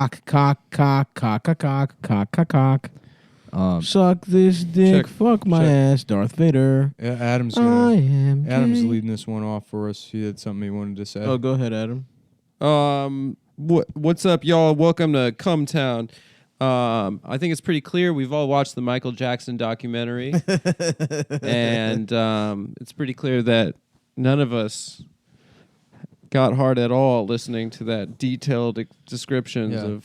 Cock. Suck this dick, fuck my ass, Darth Vader. Adam's leading this one off for us. He had something he wanted to say. Oh, go ahead, Adam. What's up, y'all? Welcome to Cumtown. I think it's pretty clear we've all watched the Michael Jackson documentary, and it's pretty clear that none of us got hard at all listening to that detailed descriptions of.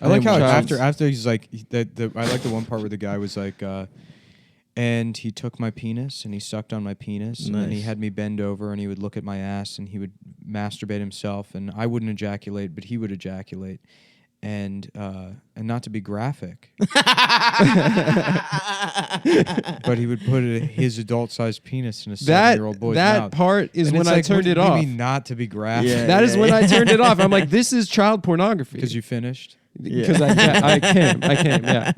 I like how after he's like I like the one part where the guy was like, and he took my penis and he sucked on my penis and then he had me bend over and he would look at my ass and he would masturbate himself and I wouldn't ejaculate but he would ejaculate and not to be graphic, but he would put his adult-sized penis in a 7-year-old boy's mouth. That part is and when I turned it off. You mean not to be graphic? Yeah, that is when I turned it off. I'm like, this is child pornography. Because you finished. Because I came, yeah.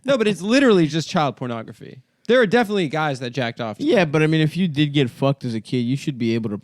No, but it's literally just child pornography. There are definitely guys that jacked off. Yeah, but I mean, if you did get fucked as a kid, you should be able to,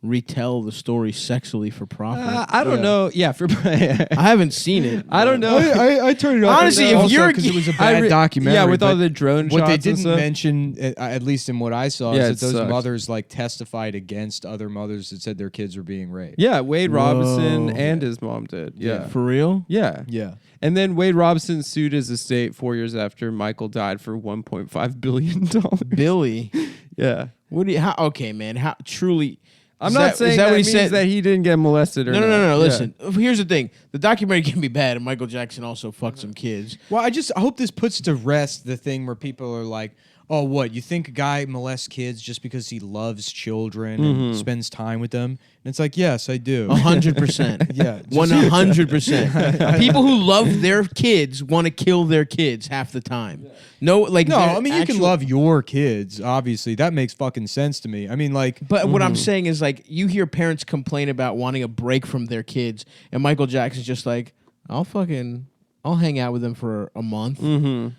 retell the story sexually for profit. I don't know. Yeah, I haven't seen it. I don't know. I turned it off. Honestly, if you're because it was a bad documentary. Yeah, with all the drone shots. What they didn't and stuff. mention, at least in what I saw, is that those sucks. mothers testified against other mothers that said their kids were being raped. Yeah, Wade Robinson and his mom did. Yeah. For real? Yeah. Yeah. And then Wade Robinson sued his estate 4 years after Michael died for $1.5 billion. Billy? Yeah. What do you? How? Okay, man. How truly? I'm not saying that means that he didn't get molested or No. Listen, here's the thing. The documentary can be bad, and Michael Jackson also fucked some kids. Well, I hope this puts to rest the thing where people are like, oh, what? You think a guy molests kids just because he loves children and spends time with them? And it's like, yes, I do. 100%. Yeah. 100%. People who love their kids want to kill their kids half the time. No, I mean, you can love your kids, obviously. That makes fucking sense to me. I mean, like... But what I'm saying is, like, you hear parents complain about wanting a break from their kids, and Michael Jackson's just like, I'll hang out with them for a month. Mm-hmm.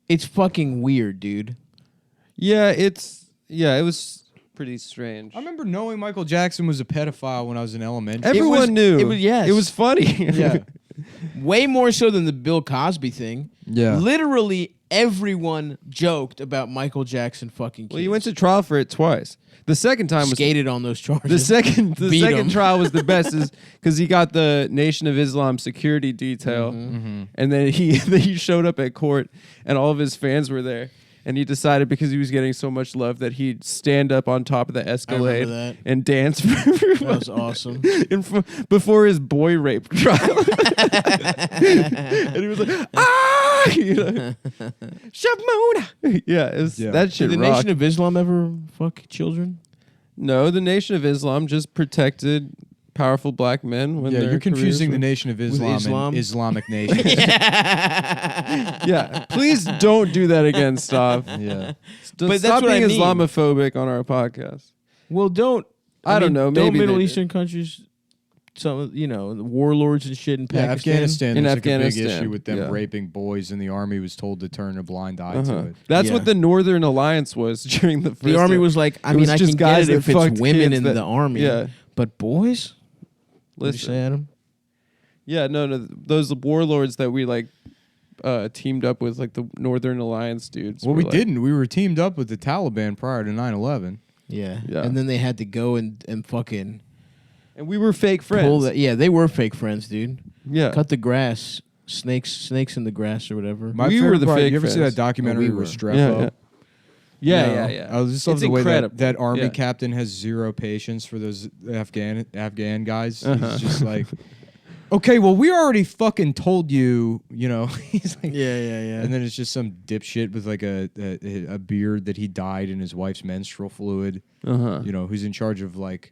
It's fucking weird, dude. Yeah, it was pretty strange. I remember knowing Michael Jackson was a pedophile when I was in elementary. Everyone knew. It was, yes. It was funny. Yeah. Way more so than the Bill Cosby thing. Yeah. Literally everyone joked about Michael Jackson fucking kids. Well, you went to trial for it twice. The second time was skated on those charges. the second trial was the best, is because he got the Nation of Islam security detail, and then he showed up at court, and all of his fans were there. And he decided, because he was getting so much love, that he'd stand up on top of the Escalade and dance for everyone. That was awesome. Before his boy rape trial. And he was like, ah! Shamona! Yeah, that shit Did the rocked. Nation of Islam ever fuck children? No, the Nation of Islam just protected powerful black men when you're confusing the Nation of Islam and Islamic Nation. Yeah, please don't do that again, Stav. Yeah. But Stop that's what being I mean. Islamophobic on our podcast. Well, I don't know. Maybe Middle they Eastern countries, some the warlords and shit in Pakistan. Afghanistan. In There's Afghanistan, like a big issue with them yeah. raping boys, and the army was told to turn a blind eye to it. That's Yeah. what the Northern Alliance was during the first. The army was like, I It mean, was I just can guys get it if that it's fucked women kids in that- the army. Yeah. But boys? What'd you Listen. say, Adam? Yeah, no, those warlords that we teamed up with, like the Northern Alliance dudes. Well, were we didn't. We were teamed up with the Taliban prior to 9/11. Yeah. Yeah. And then they had to go and fucking and we were fake friends. pull that. Yeah, they were fake friends, dude. Yeah, Cut the grass. Snakes in the grass or whatever. My We favorite were the part, fake you ever see friends. that documentary Oh, we with were. Restrepo? Yeah. I just love It's the way incredible. that army Yeah. captain has zero patience for those Afghan guys. Uh-huh. He's just like, okay, well, we already fucking told you, He's like, Yeah. and then it's just some dipshit with like a beard that he dyed in his wife's menstrual fluid. Who's in charge of like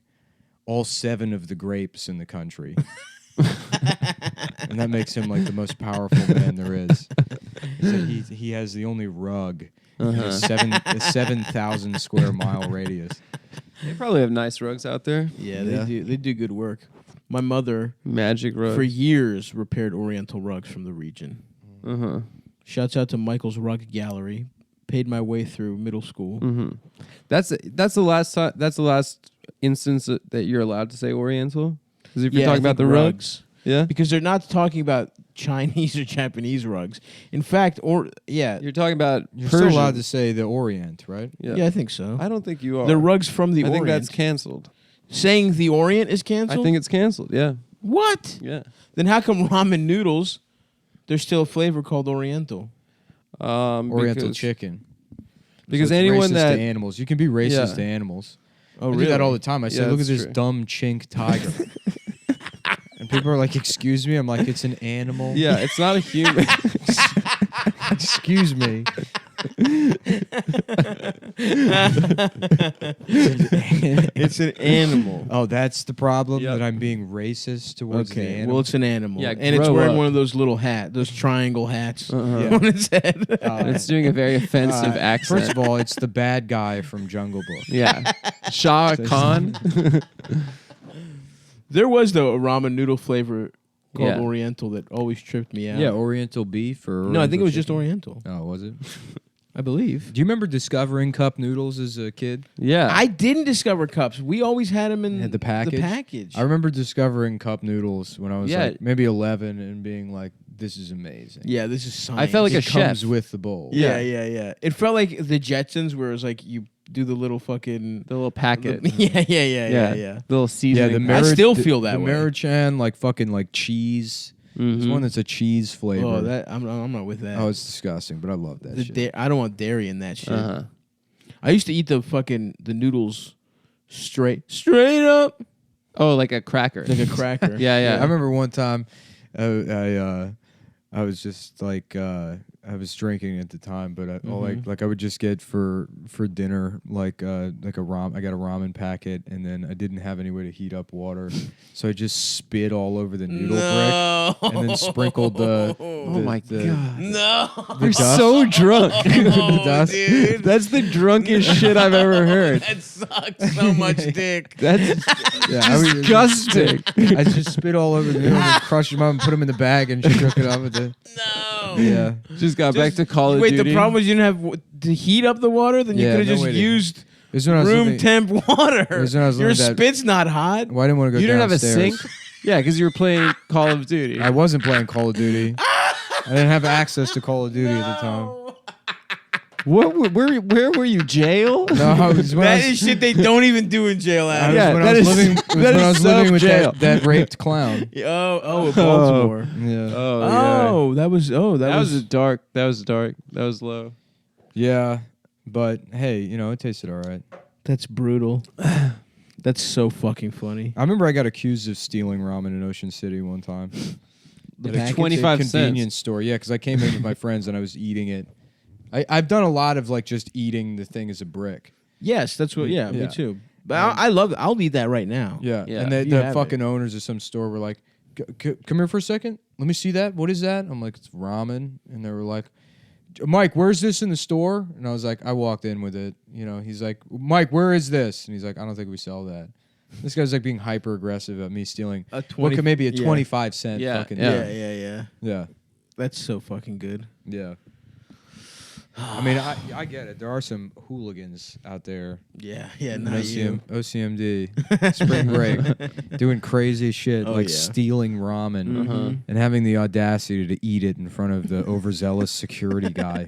all 7 of the grapes in the country. And that makes him like the most powerful man there is. He has the only rug in a 7,000 square mile radius. They probably have nice rugs out there. Yeah, they do. They do good work. My mother, Magic rugs. for years, repaired Oriental rugs from the region. Shouts out to Michael's Rug Gallery. Paid my way through middle school. That's the last time. That's the last instance that you're allowed to say Oriental. Because if you're talking about the rugs, Yeah. Because they're not talking about Chinese or Japanese rugs. In fact, You're talking about You're Persian. still allowed to say the Orient, right? yeah, I think so. I don't think you are. The rugs from the I Orient. think that's canceled. Saying the Orient is canceled? I think it's canceled. Yeah. What? Yeah. Then how come ramen noodles, there's still a flavor called Oriental? Oriental because, chicken. Because So it's anyone racist that to animals, you can be racist Yeah. to animals. Oh, I really? do that all the time. I say, Yeah, look at that's this true. dumb chink tiger. And people are like, excuse me? I'm like, it's an animal. yeah, it's not a human. Excuse me. It's an animal. Oh, that's the problem? Yep. That I'm being racist towards the Okay, animal? well, it's an animal. Yeah, and it's grow wearing up. one of those little those triangle hats Yeah. on its head. It's doing a very offensive accent. First of all, it's the bad guy from Jungle Book. yeah, Shah Khan. There was, though, a ramen noodle flavor called Yeah. Oriental that always tripped me out. Yeah, Oriental beef or No, I think it Oriental was just chicken? Oriental. Oh, was it? I believe. Do you remember discovering cup noodles as a kid? Yeah, I didn't discover cups. We always had them in Had the package? The package. I remember discovering cup noodles when I was Yeah. like maybe 11 and being like, this is amazing. Yeah, this is science. I felt like it a comes chef. with the bowl. Yeah, yeah. It felt like the Jetsons, where it was like you do the little fucking. the little packet. Yeah. The little Yeah, seasoning. the I Meri- still feel that the way. Maruchan, like fucking like cheese. There's one that's a cheese flavor. Oh, that I'm not with that. Oh, it's disgusting, but I love that The shit. I don't want dairy in that shit. Uh-huh. I used to eat the noodles straight up Oh, like a cracker. like a cracker. yeah. I remember one time, I was just like I was drinking at the time, but I would just get for dinner like a I got a ramen packet, and then I didn't have any way to heat up water, so I just spit all over the noodle brick and then sprinkled the. Oh my God. No. You're dust. so drunk. The dust. Dude. That's the drunkest shit I've ever heard. That sucks so much dick. That's Yeah, I was- disgusting. I just spit all over the noodle and crushed them up and put them in the bag and shook it up with it. No. Yeah. Just got back to Call of Wait, Duty. the problem was you didn't have to heat up the water. Then you Yeah, could have no just way to- used This is when I was room living- temp water. This is when I was Your living that- spit's not hot. Well, I didn't want to go You didn't have a downstairs. sink? Yeah, because you were playing Call of Duty. I wasn't playing Call of Duty. I didn't have access to Call of Duty at the time. Where were you? Jail? No, I was when I That was, is shit they don't even do in jail. I Adam. was Yeah, when that I was is- living. It was that when I is was living with self-jail. that raped clown. Oh, Baltimore. Yeah. Oh, That was that was dark. That was dark. That was low. Yeah, but hey, it tasted all right. that's brutal. That's so fucking funny. I remember I got accused of stealing ramen in Ocean City one time. The At a packets? 25 cents. convenience store. Yeah, because I came in with my friends and I was eating it. I've done a lot of like just eating the thing as a brick. Yes, that's what. Yeah, Yeah. me too. But I love it. I'll eat that right now. Yeah, Yeah. and You the have fucking owners of some store were like, "Come here for a second. Let me see that. What is that?" I'm like, "It's ramen," and they were like, "Mike, where's this in the store?" And I was like, "I walked in with it." He's like, "Mike, where is this?" And he's like, "I don't think we sell that." This guy's like being hyper aggressive at me stealing A what 20 could maybe a yeah. 25-cent Yeah, fucking yeah. Yeah. yeah. That's so fucking good. Yeah. I mean, I get it. There are some hooligans out there. Yeah, in not you. OCMD, spring break, doing crazy shit Oh, like yeah. stealing ramen and having the audacity to eat it in front of the overzealous security guy.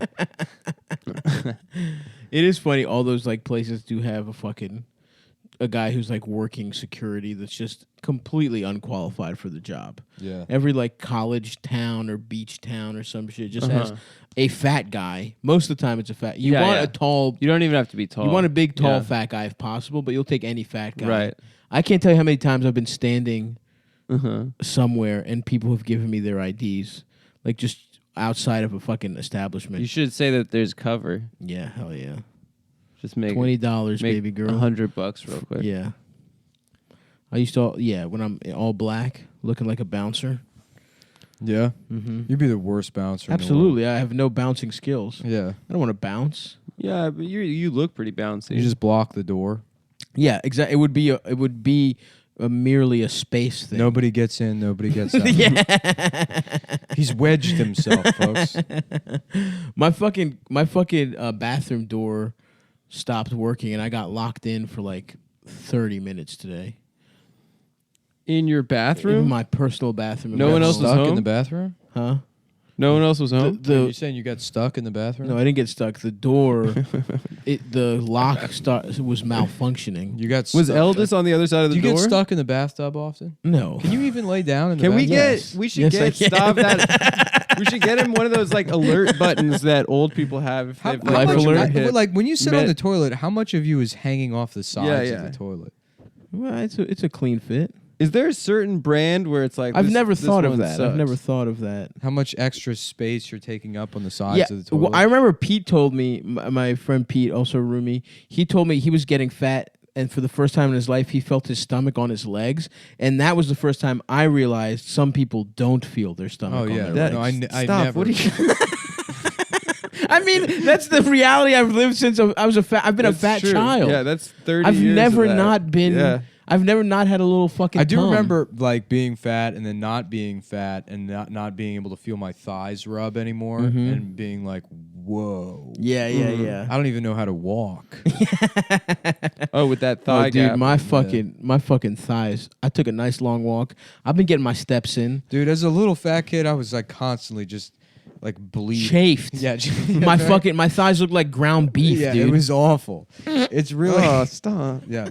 It is funny. All those like places do have a guy who's like working security that's just completely unqualified for the job. Yeah. Every like college town or beach town or some shit just has a fat guy. Most of the time, it's a fat. You Yeah, want yeah. a tall. You don't even have to be tall. You want a big, tall, Yeah. fat guy if possible, but you'll take any fat guy. Right. I can't tell you how many times I've been standing Uh-huh. somewhere and people have given me their IDs, like just outside of a fucking establishment. You should say that there's cover. Yeah, hell yeah. Just make $20, make baby girl. $100 real quick. Yeah. I used to, when I'm all black, looking like a bouncer. Yeah. Mm-hmm. You'd be the worst bouncer. in the world. Absolutely. I have no bouncing skills. Yeah. I don't want to bounce. Yeah, but you look pretty bouncy. You just block the door. Yeah, exactly. It would be merely a space thing. Nobody gets in. Nobody gets out. Yeah. He's wedged himself, folks. My fucking bathroom door stopped working and I got locked in for like 30 minutes today. In your In bathroom? my personal bathroom. in No my one else home. was stuck home? in the bathroom? Huh? No one else was home? You're saying you got stuck in the bathroom? No, I didn't get stuck. The door, the lock was malfunctioning. You got Was stuck. Eldest on the other side of Do the you door? get stuck in the bathtub often? No. Can you even lay down in the Can we bathtub? get? Yes. We should Yes, I get can. stop that. We should get him one of those like alert buttons that old people have. If How, they've, how Life much, alert? well, like when you sit on Met- the toilet, how much of you is hanging off the sides Yeah. of the toilet? Well, it's a clean fit. Is there a certain brand where it's like? I've this- never this thought of one that. sucks? I've never thought of that. How much extra space you're taking up on the sides Yeah, of the toilet? well, I remember Pete told me, my friend Pete, also a roomie, he told me he was getting fat, and for the first time in his life, he felt his stomach on his legs, and that was the first time I realized some people don't feel their stomach Oh on yeah, their no, legs. I Stop. never. What are you? I mean, that's the reality I've lived since I was a fat. I've been a That's fat true. child. Yeah, that's 30 I've years never of that. not been. Yeah. I've never not had a little fucking. I do tongue. remember like being fat and then not being fat and not being able to feel my thighs rub anymore and being like, whoa. Yeah, yeah. I don't even know how to walk. Oh, with that thigh Oh, dude, gap. my fucking thighs. I took a nice long walk. I've been getting my steps in. Dude, as a little fat kid, I was like constantly just like bleeding. Chafed. Yeah, My thighs look like ground beef, yeah, dude. it was awful. It's really Oh, stop. yeah.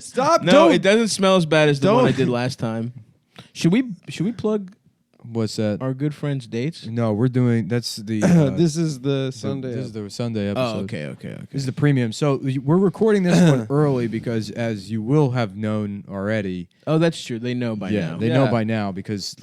Stop. No, don't. it doesn't smell as bad as the one I Don't. did last time. Should we plug What's that? our good friends' dates? No, we're doing that's the This is the Sunday. This is the Sunday episode. Oh, okay. This is the premium. So we're recording this one early because, as you will have known already, Oh, that's true. They know by now. they know Yeah. by now because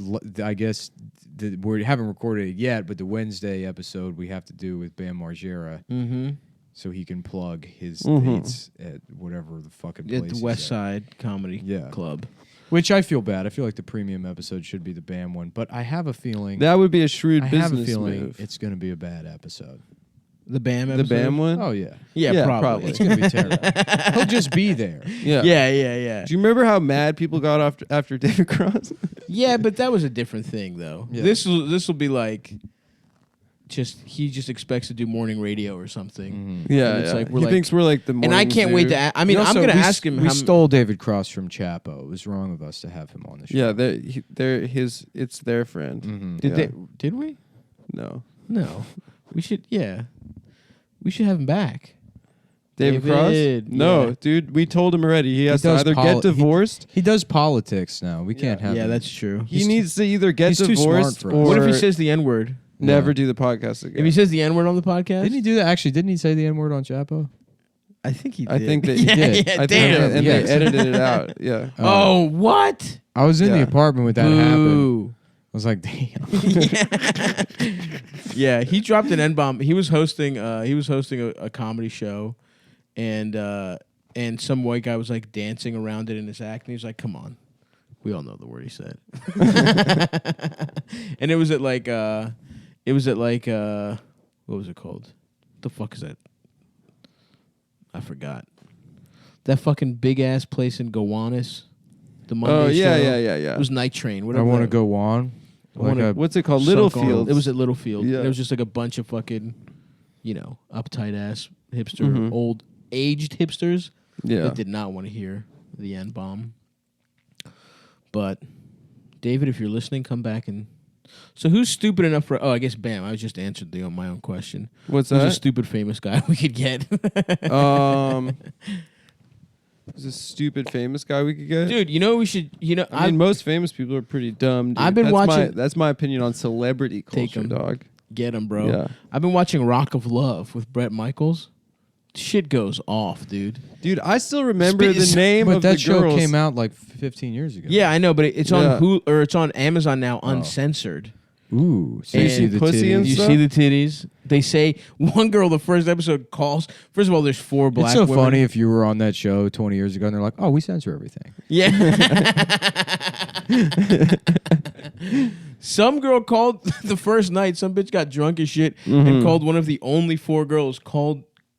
I guess we haven't recorded it yet. But the Wednesday episode we have to do with Bam Margera, Mm-hmm. so he can plug his Mhm. dates at whatever the fucking place At the he's West at. Side Comedy Yeah. Club. Which I feel bad. I feel like the premium episode should be the Bam one, but I have a feeling. That would be a shrewd I business have a feeling move. it's going to be a bad episode. The BAM The episode? BAM one? Oh yeah, Yeah, Yeah, probably. probably. it's going to be terrible. He'll just be there. Yeah. Yeah. Do you remember how mad people got after David Cross? Yeah, but that was a different thing, though. Yeah. This will be like, he just expects to do morning radio or something. Yeah, And it's yeah. like we're He like- thinks we're like the And I morning can't wait zoo. to. I mean, I'm gonna ask him. We how stole David Cross from Chapo. It was wrong of us to have him on the show. Yeah, it's their friend. Mhm. Did we? No. No. We should. Yeah. We should have him back. David David, Cross? No, yeah. dude, we told him already. He has to does either poli- get divorced. He does politics now. We can't have. Yeah, him. that's true. He needs to either get he's too smart divorced for us. or What if he says the N word? never Yeah. do the podcast again. If he says the N word on the podcast, Didn't he do that? Actually, didn't he say the N word on Chapo? I think he did. I think that he yeah, did. Yeah, I think damn. and Yeah. they edited it out. Yeah. Oh, what? I was in the Yeah. apartment when that happened. Boo. I was like, damn. Yeah, he dropped an N bomb. He was hosting. A comedy show, and some white guy was like dancing around it in his act, and he was like, "Come on, we all know the word he said." And it was at like, what was it called? The fuck is that? I forgot. That fucking big ass place in Gowanus. The Monday Oh yeah, show. yeah. It was Night Train. I Whatever. want to that- go on. Like wanna- a, What's it called? Sunk Littlefield. on- It was at Littlefield. Yeah. There was just like a bunch of fucking, uptight ass hipster, old aged hipsters Yeah. that did not want to hear the N bomb. But David, if you're listening, come back and. So who's stupid enough for? Oh, I guess Bam. I just answered my own question. What's Who's a that? stupid famous guy we could get? Is a stupid famous guy we could get? Dude, you know what we should. I mean, most famous people are pretty dumb. Dude. I've been watching- That's my opinion on celebrity Take culture, 'em. dog. Get him, bro. Yeah. I've been watching Rock of Love with Bret Michaels. Shit goes off, dude. Dude, I still remember the name but of that the show girls. came out like 15 years ago. Yeah, I know, but it's Yeah. on it's on Amazon now, uncensored. Ooh. So And you see the pussy and titties. You stuff? see the titties? They say one girl the first episode calls. First of all, there's 4 black It's so women. funny if you were on that show 20 years ago and they're like, oh, we censor everything. Yeah. Some girl called the first night. Some bitch got drunk as shit and called one of the only 4 girls.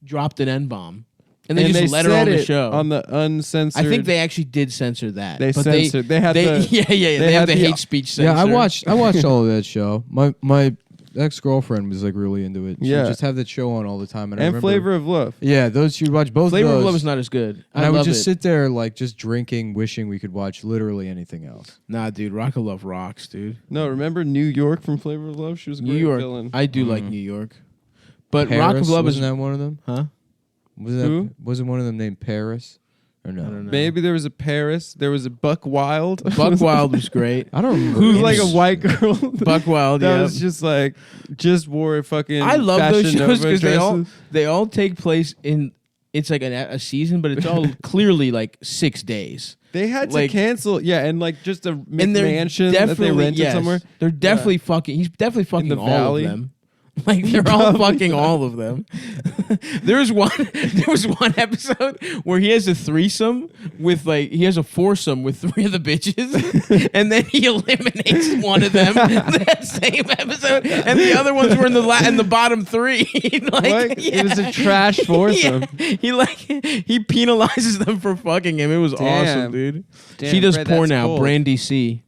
Dropped an N bomb, and they just let her on said the it show. on the uncensored. I think they actually did censor that. They but censored. They had the- yeah. They have had the the- hate speech censor. Yeah, I watched all of that show. My ex-girlfriend was like really into it. She Yeah. would just have that show on all the time. And I And remember, Flavor of Love. Yeah, those she'd watch both Flavor of of those. Love is not as good. And I would love just it. sit there like just drinking, wishing we could watch literally anything else. Nah, dude, Rock of Love rocks, dude. No, remember New York from Flavor of Love? She was a New great York, villain. I do like New York, but Paris, Rock of Love wasn't is that one of them? huh? Who? Wasn't one of them named Paris? Or no? I don't know. Maybe there was a Paris. There was a Buck Wild. Buck Wild was great. I don't remember. Who's any- like a white girl. Buck Wild, that yeah. was just like, just wore a fucking I love those Fashion shows Nova because dresses. they all take place in. It's like a season, but it's all clearly like 6 days. They had to like- cancel, and like just a And they're mansion that they definitely rented yes, somewhere. They're definitely fucking. He's definitely fucking the all valley. of them. Like they're all fucking all of them. There was one episode where he has a threesome with he has a foursome with 3 of the bitches, and then he eliminates one of them that same episode, and the other ones were in the bottom 3. What? It was a trash foursome. Yeah. He penalizes them for fucking him. It was awesome, dude. Damn, She does Fred, porn that's now. cold. Brandy C.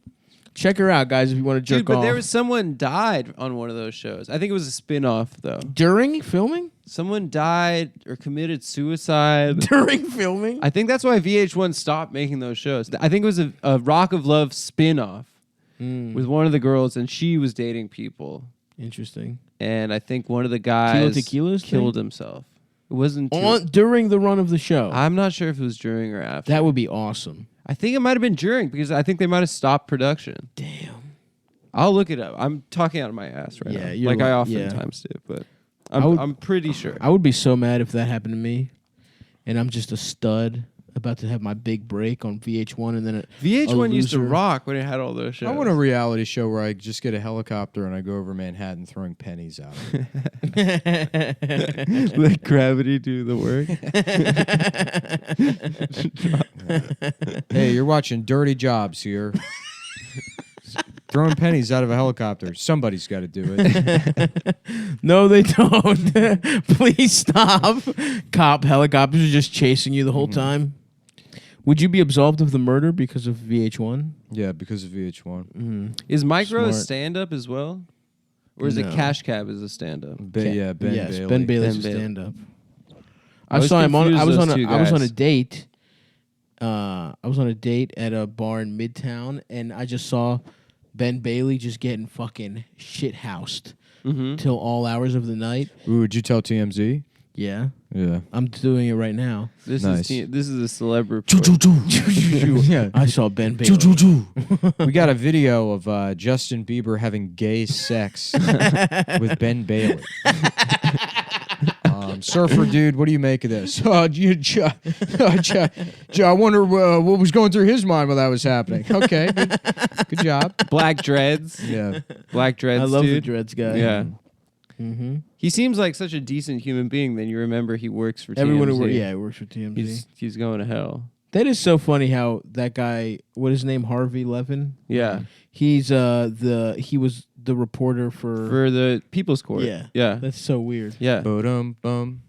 Check her out, guys, if you want to jerk Dude, but off. there was someone died on one of those shows. I think it was a spin-off though. During filming? Someone died or committed suicide. During filming? I think that's why VH1 stopped making those shows. I think it was a Rock of Love spin-off with one of the girls, and she was dating people. Interesting. And I think one of the Kilo guys Tequila's killed himself. It wasn't During the run of the show. I'm not sure if it was during or after. That would be awesome. I think it might have been during because I think they might have stopped production. Damn. I'll look it up. I'm talking out of my ass right now. you're Like I right. Yeah. oftentimes do, but I would- I'm pretty sure. I would be so mad if that happened to me, and I'm just a stud about to have my big break on VH1, and then VH1 used to loser. rock when it had all those shows. I want a reality show where I just get a helicopter and I go over Manhattan throwing pennies out. Let gravity do the work. Hey, you're watching Dirty Jobs here. Throwing pennies out of a helicopter. Somebody's got to do it. No, they don't. Please stop. Cop helicopters are just chasing you the whole time. Would you be absolved of the murder because of VH1? Yeah, because of VH1. Is Micro a Smart. stand-up as well? Or is it No. Cash Cab as a stand-up? Yeah, Ben yes, Bailey. Ben Bailey's Ben a Bailey. stand-up. I I was saw him on. confused I was those on. two I was on a guys. date. I was on a date at a bar in Midtown, and I just saw Ben Bailey just getting fucking shit housed till all hours of the night. Ooh, would you tell TMZ? Yeah, Yeah. I'm doing it right now. This Nice. is a celebrity. Yeah. I saw Ben Bailey. We got a video of Justin Bieber having gay sex with Ben Bailey. Surfer dude, what do you make of this? I wonder what was going through his mind while that was happening. Okay, good job. Black dreads. Yeah, Black dreads. I love the dude. dreads guy. Yeah. Mm-hmm. He seems like such a decent human being. Then you remember he works for Everyone TMZ. who works for TMZ. He's going to hell. That is so funny how that guy, what is his name, Harvey Levin? Yeah. He's he was the reporter For the People's Court. Yeah. Yeah. That's so weird. Yeah. bum.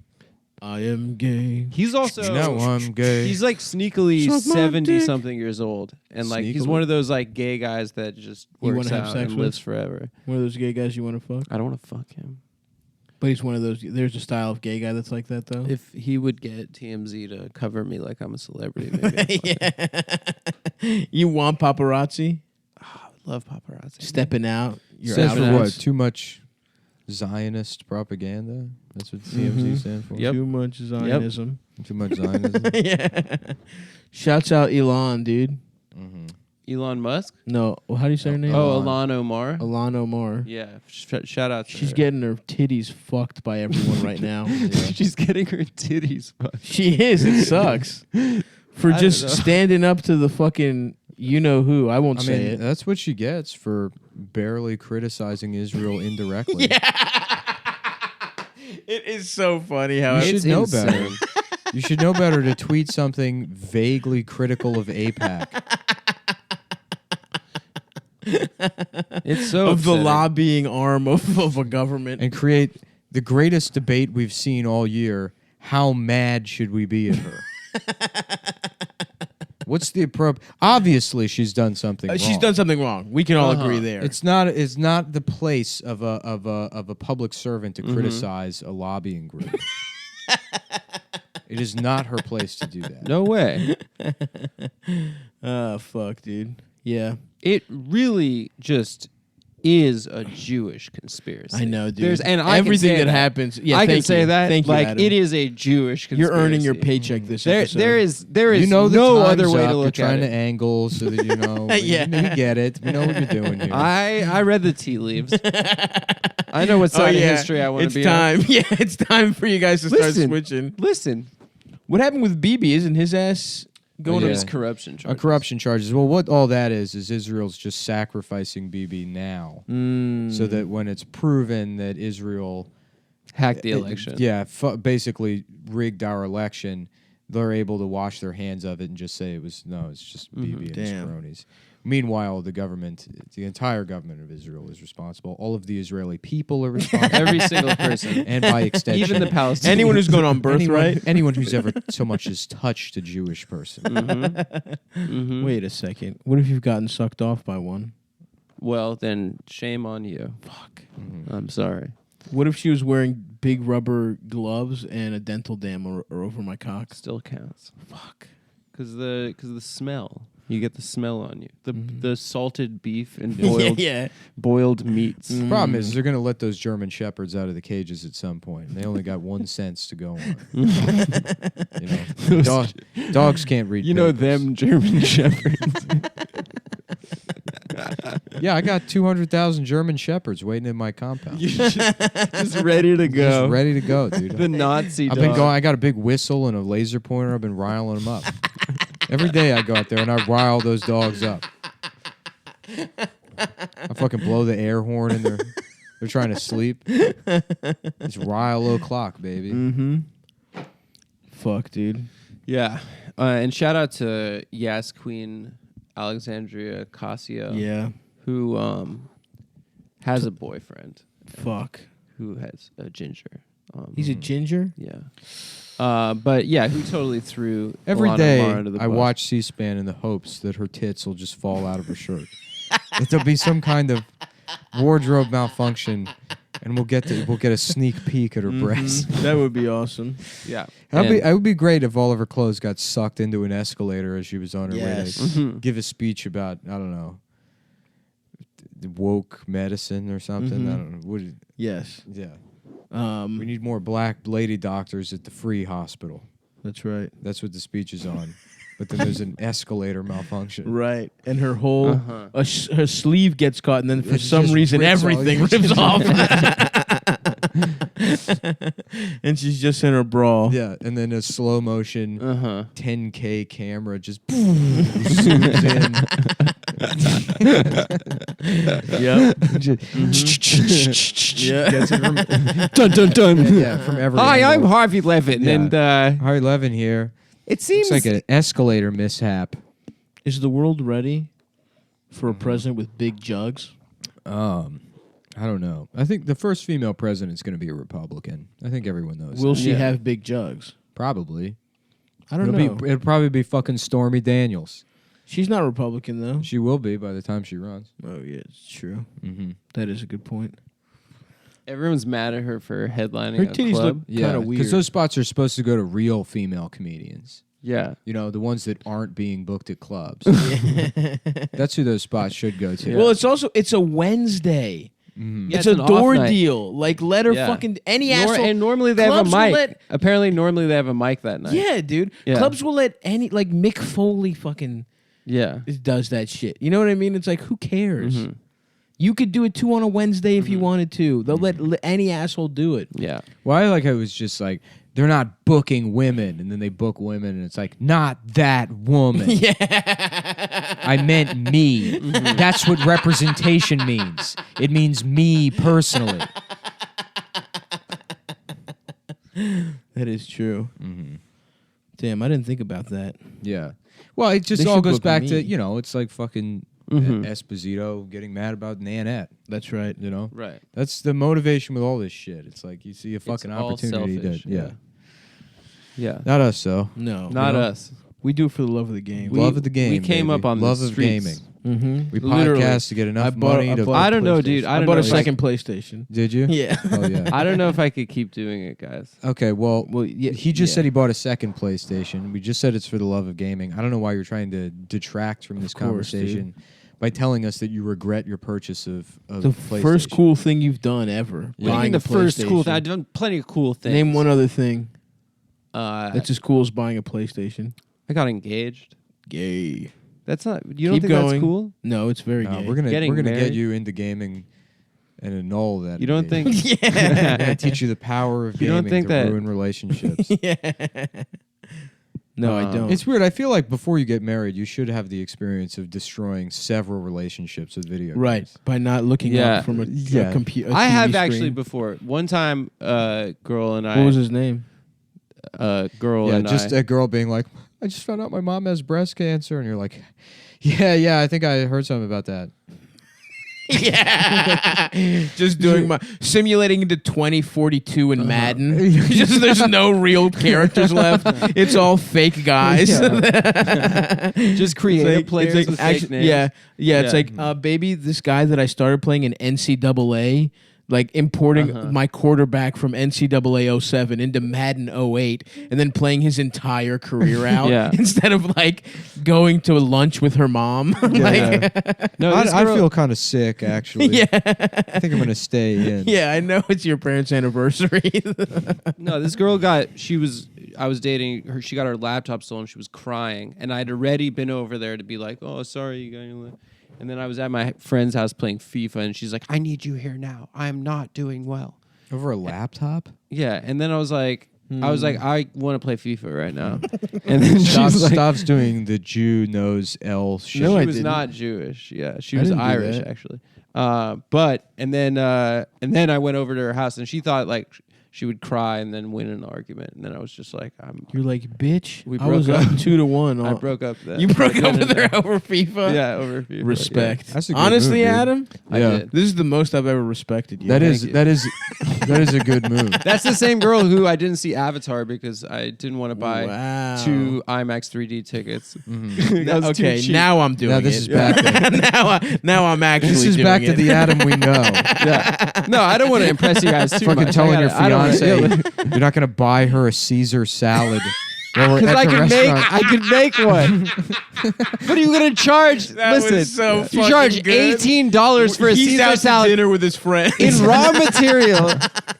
I am gay. He's also Now I'm gay. he's like sneakily Suck my 70 dick. something years old. And like he's Sneakily? one of those like gay guys that just You works wanna have out sex and with? lives forever. One of those gay guys you want to fuck? I don't want to fuck him. But he's one of those. There's a style of gay guy that's like that, though. If he would get TMZ to cover me like I'm a celebrity, maybe I'd fuck him. You want paparazzi I love paparazzi. stepping out? You're Stepping out Stands of for out. what? Too much Zionist propaganda? That's what TMZ stands for? Yep. Too much Zionism. Too much Zionism? Yeah. Shouts out Elon, dude. Elon Musk? No, well, how do you say her name? Oh, Ilan Omar. Alana Omar. Yeah. Shout out to She's her. getting her titties fucked by everyone right now. She's getting her titties fucked. She is. It sucks. For I just don't know. standing up to the fucking you know who. I won't I say mean, it. that's what she gets for barely criticizing Israel indirectly. It is so funny how You It's should know insane. better. You should know better to tweet something vaguely critical of AIPAC. It's so of the upsetting. lobbying arm of a government. And create the greatest debate we've seen all year. How mad should we be at her? What's the appropriate? Obviously, she's done something. Wrong. She's done something wrong. We can all agree there. It's not the place of a public servant to criticize a lobbying group. It is not her place to do that. No way. Oh, fuck, dude. Yeah. It really just is a Jewish conspiracy. I know, dude. There's and everything that happens. Yeah, I can thank say you. that. Thank you, like Adam. it is a Jewish conspiracy. You're earning your paycheck this episode. There is You know the no time's other way up. to look You're trying at to it. angle so that you know. Yeah. we get it. We know what you're doing here. I read the tea leaves. I know what side of history I want to be time. on. Yeah, it's time for you guys to start Listen. switching. Listen, What happened with Bibi? Isn't his ass going to to his corruption On charges. corruption charges. Well, what all that is Israel's just sacrificing Bibi now, so that when it's proven that Israel Hacked the election. basically rigged our election, they're able to wash their hands of it and just say it's just Bibi and his Damn. cronies. Meanwhile, the entire government of Israel is responsible. All of the Israeli people are responsible. Every single person. And by extension, Even the Palestinians. Anyone who's going on birthright. anyone who's ever so much as touched a Jewish person. Wait a second. What if you've gotten sucked off by one? Well, then shame on you. Fuck. I'm sorry. What if she was wearing big rubber gloves and a dental dam or over my cock? Still counts. Fuck. Because the smell. You get the smell on you. The salted beef and yeah. boiled meats. The problem is they're going to let those German shepherds out of the cages at some point. And they only got 1 cent to go on. Dogs can't read. You know papers. them German shepherds. Yeah, I got 200,000 German shepherds waiting in my compound. just ready to go. Just ready to go, dude. The Nazi I've dog. been going. I got a big whistle and a laser pointer. I've been riling them up. Every day I go out there and I rile those dogs up. I fucking blow the air horn and they're trying to sleep. It's rile o'clock, baby. Fuck, dude. Yeah. And shout out to Yas Queen Alexandria Casio. Yeah. Who has a boyfriend Fuck. who has a ginger. He's a ginger? Yeah. But yeah, who totally threw Every Ilana day Mar under the I bus. watch C-SPAN in the hopes that her tits will just fall out of her shirt. That there'll be some kind of wardrobe malfunction, and we'll get a sneak peek at her breasts. That would be awesome. Yeah. It would be great if all of her clothes got sucked into an escalator as she was on her way Yes. to give a speech about, I don't know, woke medicine or something. I don't know. Yes. Yeah. We need more black lady doctors at the free hospital. That's right. That's what the speech is on. But then there's an escalator malfunction. Right. And her whole her sleeve gets caught, and then for some just reason rips everything all- rips off. And she's just in her bra. Yeah, and then a slow motion 10K camera just zooms in. Yep. Gets it from, Dun dun dun. yeah, from every Hi, I'm angle. Harvey Levin, Yeah. and Harry Levin here. it seems It's like an escalator mishap. Is the world ready for a president with big jugs? I don't know. I think the first female president is going to be a Republican. I think everyone knows. Will that. she Yeah. have big jugs? Probably. I don't It'll know. it'll probably be fucking Stormy Daniels. She's not Republican, though. She will be by the time she runs. Oh, yeah, it's true. Mm-hmm. That is a good point. everyone's mad at her for headlining Her a titties club. look Yeah, kind of weird. because those spots are supposed to go to real female comedians. Yeah. You know, the ones that aren't being booked at clubs. That's who those spots should go to. Well, it's a Wednesday. Mhm. Yeah, It's it's a an door off night. deal. Like, let her Yeah. fucking any asshole. And normally they have a Clubs will mic. let- Apparently, normally they have a mic that night. Yeah, dude. Yeah. Clubs will let any like Mick Foley fucking Yeah. does that shit. You know what I mean? It's like, who cares? Mhm. You could do it 2 on a Wednesday if you wanted to. They'll let any asshole do it. Yeah. Well, I like how it was just like, they're not booking women, and then they book women, and it's like, not that woman. Yeah. I meant me. That's what representation means. It means me personally. That is true. Damn, I didn't think about that. Yeah. Well, it just They all should goes book back me. to, it's like fucking Esposito getting mad about Nanette, That's right. you know? Right. That's the motivation with all this shit. It's like you see a fucking It's all opportunity selfish. to, yeah. Yeah. Not us, though. No. Not know? us. We do it for the love of the game. Love of the game. We came baby. up on love the of streets. gaming. Mm-hmm. We Literally. podcast to get enough I money to. bought I a don't know, PlayStation. dude. I I don't bought know. a second PlayStation. Did you? Yeah. Oh yeah. I don't know if I could keep doing it, guys. Okay. Well, Yeah, he just yeah. said he bought a second PlayStation. We just said it's for the love of gaming. I don't know why you're trying to detract from this course, conversation by telling us that you regret your purchase of The PlayStation. first cool thing you've done ever. What do you mean Buying the a first cool thing? PlayStation. I've done plenty of cool things. Name one other thing Uh, that's as cool as buying a PlayStation. I got engaged. Gay. That's not. You don't Keep think going. that's cool? No, it's very No, gay. we're gonna Getting get married? you into gaming and annul that. You don't think? We're gonna teach you the power of You don't gaming think to that- ruin relationships. yeah. No, I don't. It's weird. I feel like before you get married, you should have the experience of destroying several relationships with video games. right by not looking Yeah. up from a Yeah. computer. I have actually before. One time, girl and I. What was his name? Girl Yeah, and just I. a girl being like, I just found out my mom has breast cancer. And you're like, yeah, I think I heard something about that. Yeah, just doing my simulating into 2042 in Madden. Just there's no real characters left. It's all fake guys. just creative players it's with actu- fake names. Yeah. It's Yeah. like, baby, this guy that I started playing in NCAA, like importing my quarterback from NCAA 07 into Madden 08, and then playing his entire career out Yeah. instead of like going to lunch with her mom. Like, No, this I girl- feel kind of sick, actually. yeah. I think I'm going to stay in. Yeah, I know it's your parents' anniversary. No, this girl I was dating her. She got her laptop stolen. She was crying, and I'd already been over there to be like, "Oh, sorry, you got your laptop." And then I was at my friend's house playing FIFA, and she's like, "I need you here now. I am not doing well." Over a laptop? Yeah, and then I was like, I want to play FIFA right now. And then Stops, she's like, stops doing the Jew knows L shit. No, she I was didn't. not Jewish. Yeah, she I was didn't do Irish that. actually. And then I went over to her house, and she thought like she would cry and then win an argument, and then I was just like, You're like, bitch. We I was broke up up. 2-1. I broke up. That. You broke up with her over FIFA. Yeah, over FIFA. Respect. That's a good Honestly, move, dude. Adam, I Yeah. did. this is the most I've ever respected you. That Thank is you. that is a good move. That's the same girl who I didn't see Avatar because I didn't want to buy Wow. 2 IMAX 3D tickets. Mhm. That was too Okay, cheap. now I'm doing Now it. this is back to, now I'm actually this is doing back it. to the Adam we know. Yeah. No, I don't want to impress you guys too Fucking much. telling your I don't- fiance you're not going to buy her a Caesar salad. Because I could make one. What are you gonna charge? That was Listen, so you fucking charge good. $18 for a He's Caesar out to salad dinner with his friends. in raw material.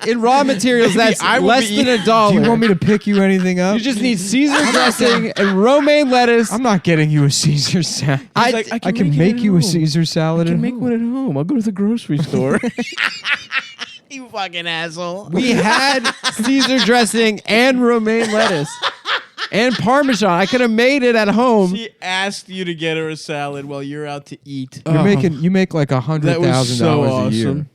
In raw materials, Maybe that's I will less be- than $1. Do you want me to pick you anything up? You just need Caesar dressing and romaine lettuce. I'm not getting you a Caesar salad. I- like, I can make you a Caesar salad. I can at make home. one at home. I'll go to the grocery store. You fucking asshole. We had Caesar dressing and romaine lettuce and Parmesan. I could have made it at home. She asked you to get her a salad while you're out to eat. You make like That was so $100,000 awesome. a year.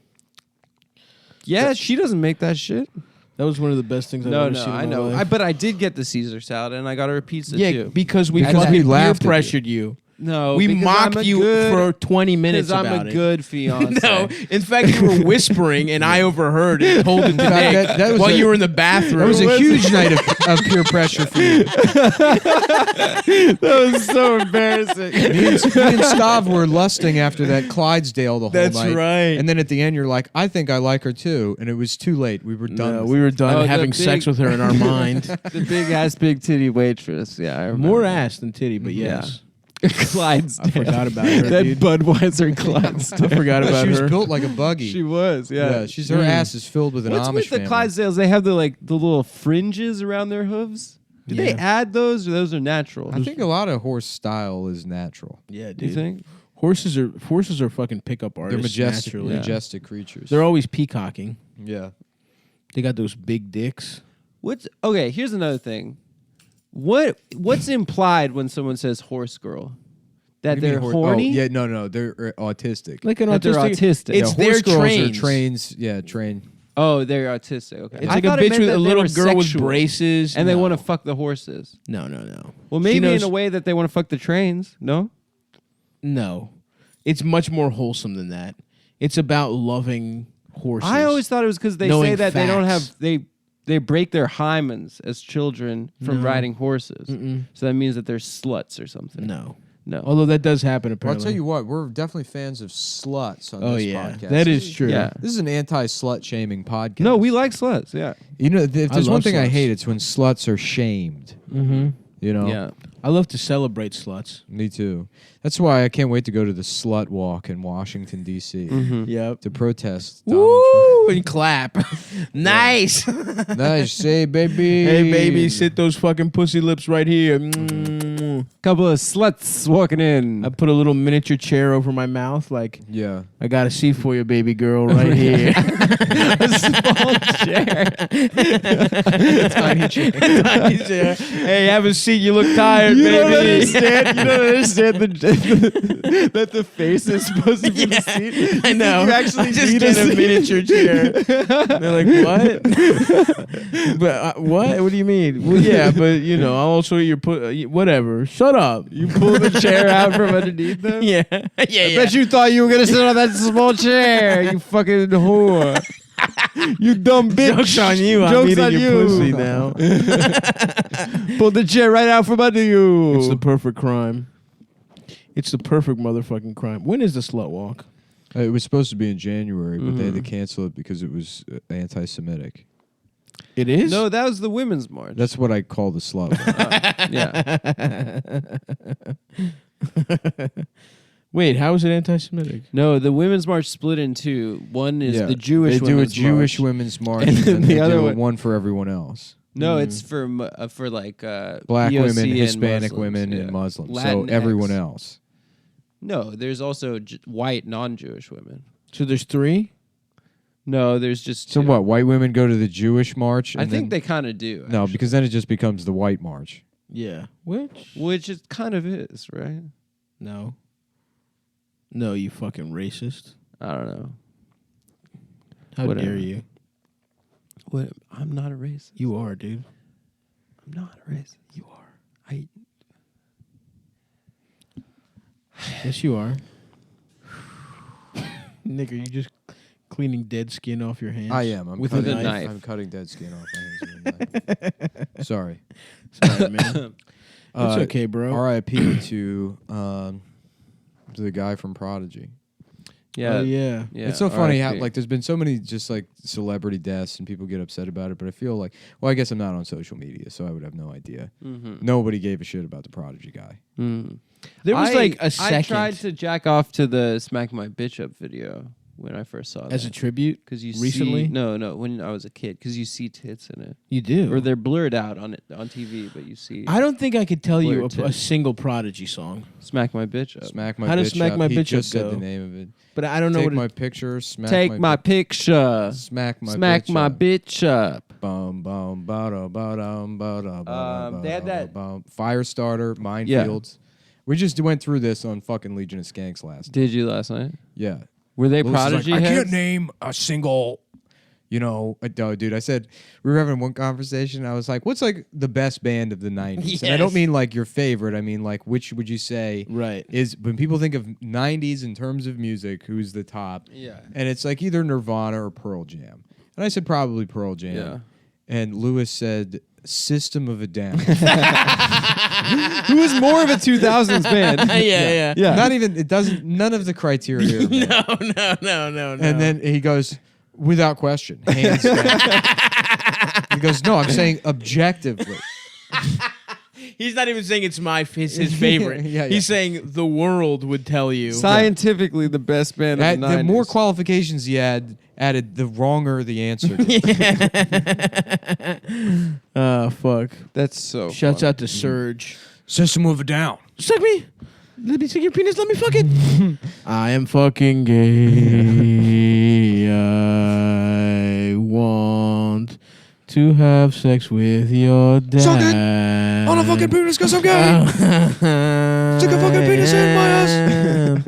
Yeah, she doesn't make that shit. That was one of the best things I've No, ever seen. I in my know. life. But I did get the Caesar salad, and I got her a pizza Yeah, too. because we Because fucking we peer laughed at you. pressured you. No, We because mocked I'm a you good- for 20 minutes because about I'm a it. good fiance. No, in fact, you were whispering, and I overheard and told it to fact, Nick that was while a- you were in the bathroom. That was a huge night of peer pressure for you. That was so embarrassing. Me and Stav were lusting after that Clydesdale the whole That's night. right. And then at the end, you're like, I think I like her too. And it was too late. We were done. No, with we it. were done Oh, the having sex big- with her in our mind. The big ass, big titty waitress. Yeah, I remember. More ass than titty, but yes. Clydesdale. I forgot about her, that dude. Budweiser Clydesdale. I forgot about She was her. built like a buggy. She was, yeah. yeah, her ass is filled with an What's Amish with the family. Clydesdales? They have the little fringes around their hooves. Did they Yeah. add those, or those are natural? I think a lot of horse style is natural. Yeah, Do you dude. think? Horses are fucking pickup artists. They're majestic, naturally. Yeah. majestic creatures. They're always peacocking. yeah. They got those big dicks. Okay, here's another thing. What's implied when someone says horse girl? That What do you they're mean horny? Oh, yeah, no, they're autistic. Like an That they're autistic. It's yeah, their horse girls trains. are trains. Yeah, train. Oh, they're autistic. Okay. It's I like a thought it bitch meant with that a they little were girl with sexual, braces. and they No. want to fuck the horses. No. Well, She maybe knows- in a way that they want to fuck the trains. No. No. It's much more wholesome than that. It's about loving horses. I always thought it was because they Knowing say that they don't have facts. they break their hymens as children from riding horses. So that means that they're sluts or something. No. No. Although that does happen Well, apparently. I'll tell you what, we're definitely fans of sluts on this podcast. That is true. Yeah. This is an anti-slut shaming podcast. No, we like sluts. Yeah. You know, if there's one love thing I sluts. hate, it's when sluts are shamed. Mm-hmm. You know? Yeah. I love to celebrate sluts. Me too. That's why I can't wait to go to the slut walk in Washington, D.C. Yep. to protest Donald Woo! And clap. Nice. Trump. Nice. Hey, baby. Hey, baby, sit those fucking pussy lips right here. Mm. Couple of sluts walking in. I put a little miniature chair over my mouth, like Yeah. I got a seat for you, baby girl, right here. A small chair. Tiny chair. Tiny chair. Hey, have a seat. You look tired, You baby. don't understand. You don't understand that the face is supposed to be the seat. I know. You actually I just need get a a seat. miniature chair. They're like, what? But what? What do you mean? Well, yeah, but you know, I'll also your whatever. Shut up. You pull the chair out from underneath them. Yeah, yeah, I yeah. bet you thought you were gonna sit on that small chair. You fucking whore. You dumb bitch. Joke's on you. Joke's I'm on eating you. your pussy now. Pull the chair right out from under you. It's the perfect crime. It's the perfect motherfucking crime. When is the slut walk? It was supposed to be in January, but they had to cancel it because it was anti-Semitic. It is? No, that was the women's march. That's what I call the slut walk. Yeah. Wait, how is it anti-Semitic? No, the women's march split in two. One is Yeah. the Jewish They do a women's Jewish march. women's march, And and then then the they other do one- one for everyone else. No, it's for like Black POC women, and Hispanic Muslims, women, yeah. and Muslims. So Latinx. everyone else. No, there's also white non-Jewish women. So there's 3? No, there's just So two. what? White women go to the Jewish march? I and think then- they kind of do. No, actually. because then it just becomes the white march. Yeah. Which? which it kind of is, right? No. No, you fucking racist. I don't know. How Whatever. dare you? What? I'm not a racist. You are, dude. I'm not a racist. You are. Yes, you are. Nick, are you just cleaning dead skin off your hands? I am. I'm With cutting, a knife. I'm cutting dead skin off my hands with a knife. Sorry. Sorry, man. It's okay, bro. R.I.P. to the guy from Prodigy. Yeah. Oh, yeah. Yeah. It's so funny how RIP. like there's been so many just like celebrity deaths and people get upset about it, but I feel like I guess I'm not on social media, so I would have no idea. Nobody gave a shit about the Prodigy guy. There was like a I second tried to jack off to the "Smack My Bitch Up" video when I first saw that. as a tribute. Because you recently? see, no, when I was a kid, because you see tits in it, You do. or they're blurred out on TV, but you see. I don't think I could tell you Blurred a tits. single Prodigy song, Smack My Bitch Up. Smack my How bitch does Smack up. My He Bitch just Up said go? the name of it. but I don't know Take what. my picture, smack Take my picture. smack my Smack bitch my up. bitch up. Bum bum ba-da, ba-dum, ba-da, ba-da, They had that- bum. Firestarter, Minefields. We just went through this on fucking Legion of Skanks last night. Did you last night? Yeah. Were they Lewis is Prodigy like, I heads? can't name a single, dude. I said, we were having one conversation. I was like, what's like the best band of the 90s? And I don't Yes. mean like your favorite. I mean like, which would you say Right. is, when people think of 90s in terms of music, who's the top? Yeah. And it's like either Nirvana or Pearl Jam. And I said probably Pearl Jam. Yeah. And Lewis said System of a Down. Who was more of a 2000s band? yeah. Yeah. Not even, it doesn't, none of the criteria. are met. No. And then he goes, without question, hands down. He goes, no, I'm saying objectively. he's not even saying it's his favorite. Yeah. He's saying the world would tell you. Scientifically, the best band of the 90s. The more qualifications he added, the wronger the answer. Oh fuck! That's so. Shouts funny. out to Surge. System of a Down. Suck me. Let me suck your penis. Let me fuck it. I am fucking gay. I want to have sex with your dad. Suck it on a fucking penis because I'm gay. Stick a fucking penis in my ass.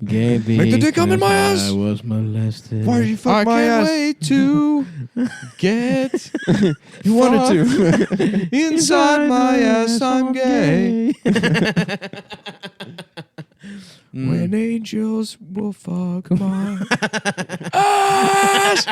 Gay Make the dick come in my because ass. I was molested. Why did you fuck I my can't ass? wait to get You wanted to. inside my ass. I'm gay. When angels will fuck my ass.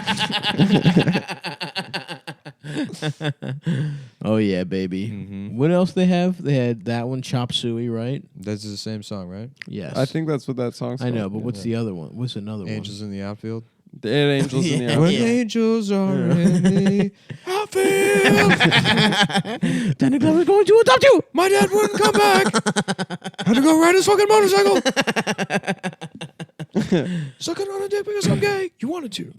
Oh yeah, baby. Mm-hmm. What else they have? They had that one, Chop Suey, right? That's the same song, right? Yes. I think that's what that song's I know, called. but what's the other one? What's another Angels in the outfield. The Angels in the Yeah. When Outfield. angels are in the outfield, Danny Glover's going to adopt you. my dad wouldn't come back. Had to go ride his fucking motorcycle. Sucking on a dick because I'm gay. You wanted to.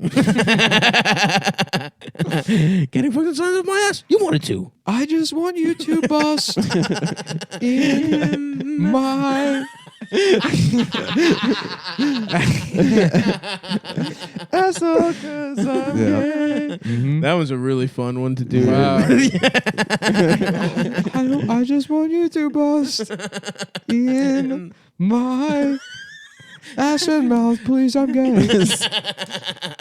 Getting fucking sons of my ass. You wanted to. I just want you to bust in my asshole 'cause I'm gay. Mhm. That was a really fun one to do. Wow. I just want you to bust in my ass and mouth, please. I'm gay.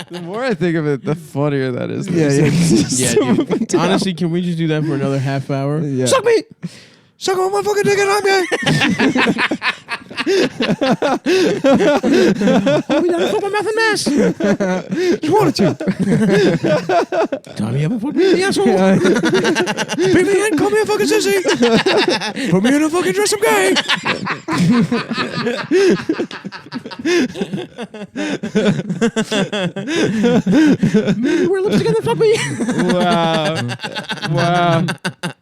The more I think of it, the funnier that is. Yeah. Yeah, dude. Honestly, can we just do that for another half hour? Yeah. Suck me. Suck on my fucking dick and I'm gay. Oh, we gotta fuck my mouth and mass. You wanted to. Tommy, you haven't fucked me in the asshole. Bring me in, call me a fucking sissy. Put me in a fucking dress, I'm gay. Maybe wear lipstick and then fuck me. Wow.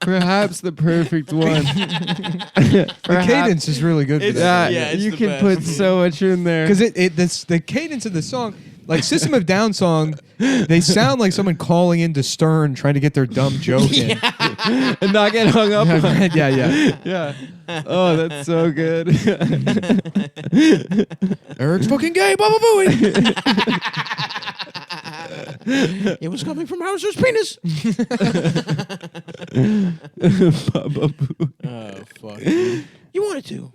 Perhaps the perfect one. The cadence is really good for that. Yeah, it's you the can best. put so much in there. Because the cadence of the song, like System of Down song, they sound like someone calling into Stern trying to get their dumb joke in. and not get hung up on. Yeah. Yeah. Oh, that's so good. Eric's fucking gay, Baba Booey. It was coming from Hauser's penis. Oh, fuck. Dude. You wanted to.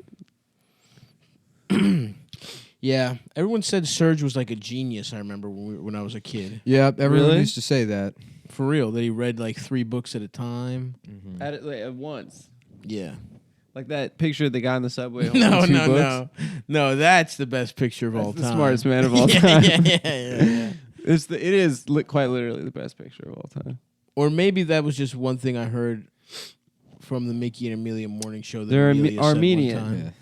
Yeah, everyone said Serge was like a genius. I remember when I was a kid. Yeah, everyone Really? used to say that. For real, that he read like 3 books at a time. At once. Yeah. Like that picture of the guy on the subway holding No, two no, books. no. That's the best picture of all That's time. the smartest man of all Yeah, time. yeah. It is quite literally the best picture of all time. Or maybe that was just one thing I heard from the Mickey and Amelia morning show. That They're Amelia said one Armenian. time.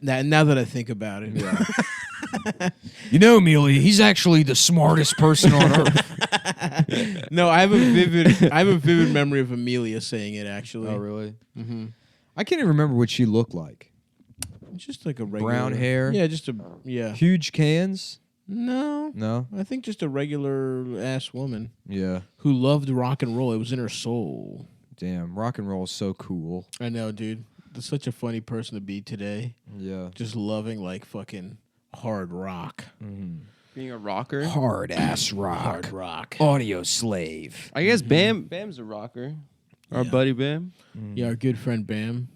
Now that I think about it. Yeah. You know, Amelia, he's actually the smartest person on earth. No, I have a vivid memory of Amelia saying it actually. Oh, really? Mm-hmm. I can't even remember what she looked like. Just like a regular Brown hair? Yeah, Huge cans? No, No? I think just a regular ass woman Yeah. who loved rock and roll. It was in her soul. Damn, rock and roll is so cool. I know, dude. That's such a funny person to be today. Yeah. Just loving like fucking hard rock. Being a rocker. Hard ass rock. Hard rock. Audio slave. I guess Bam's a rocker. Our Yeah. buddy Bam. Yeah, our good friend Bam.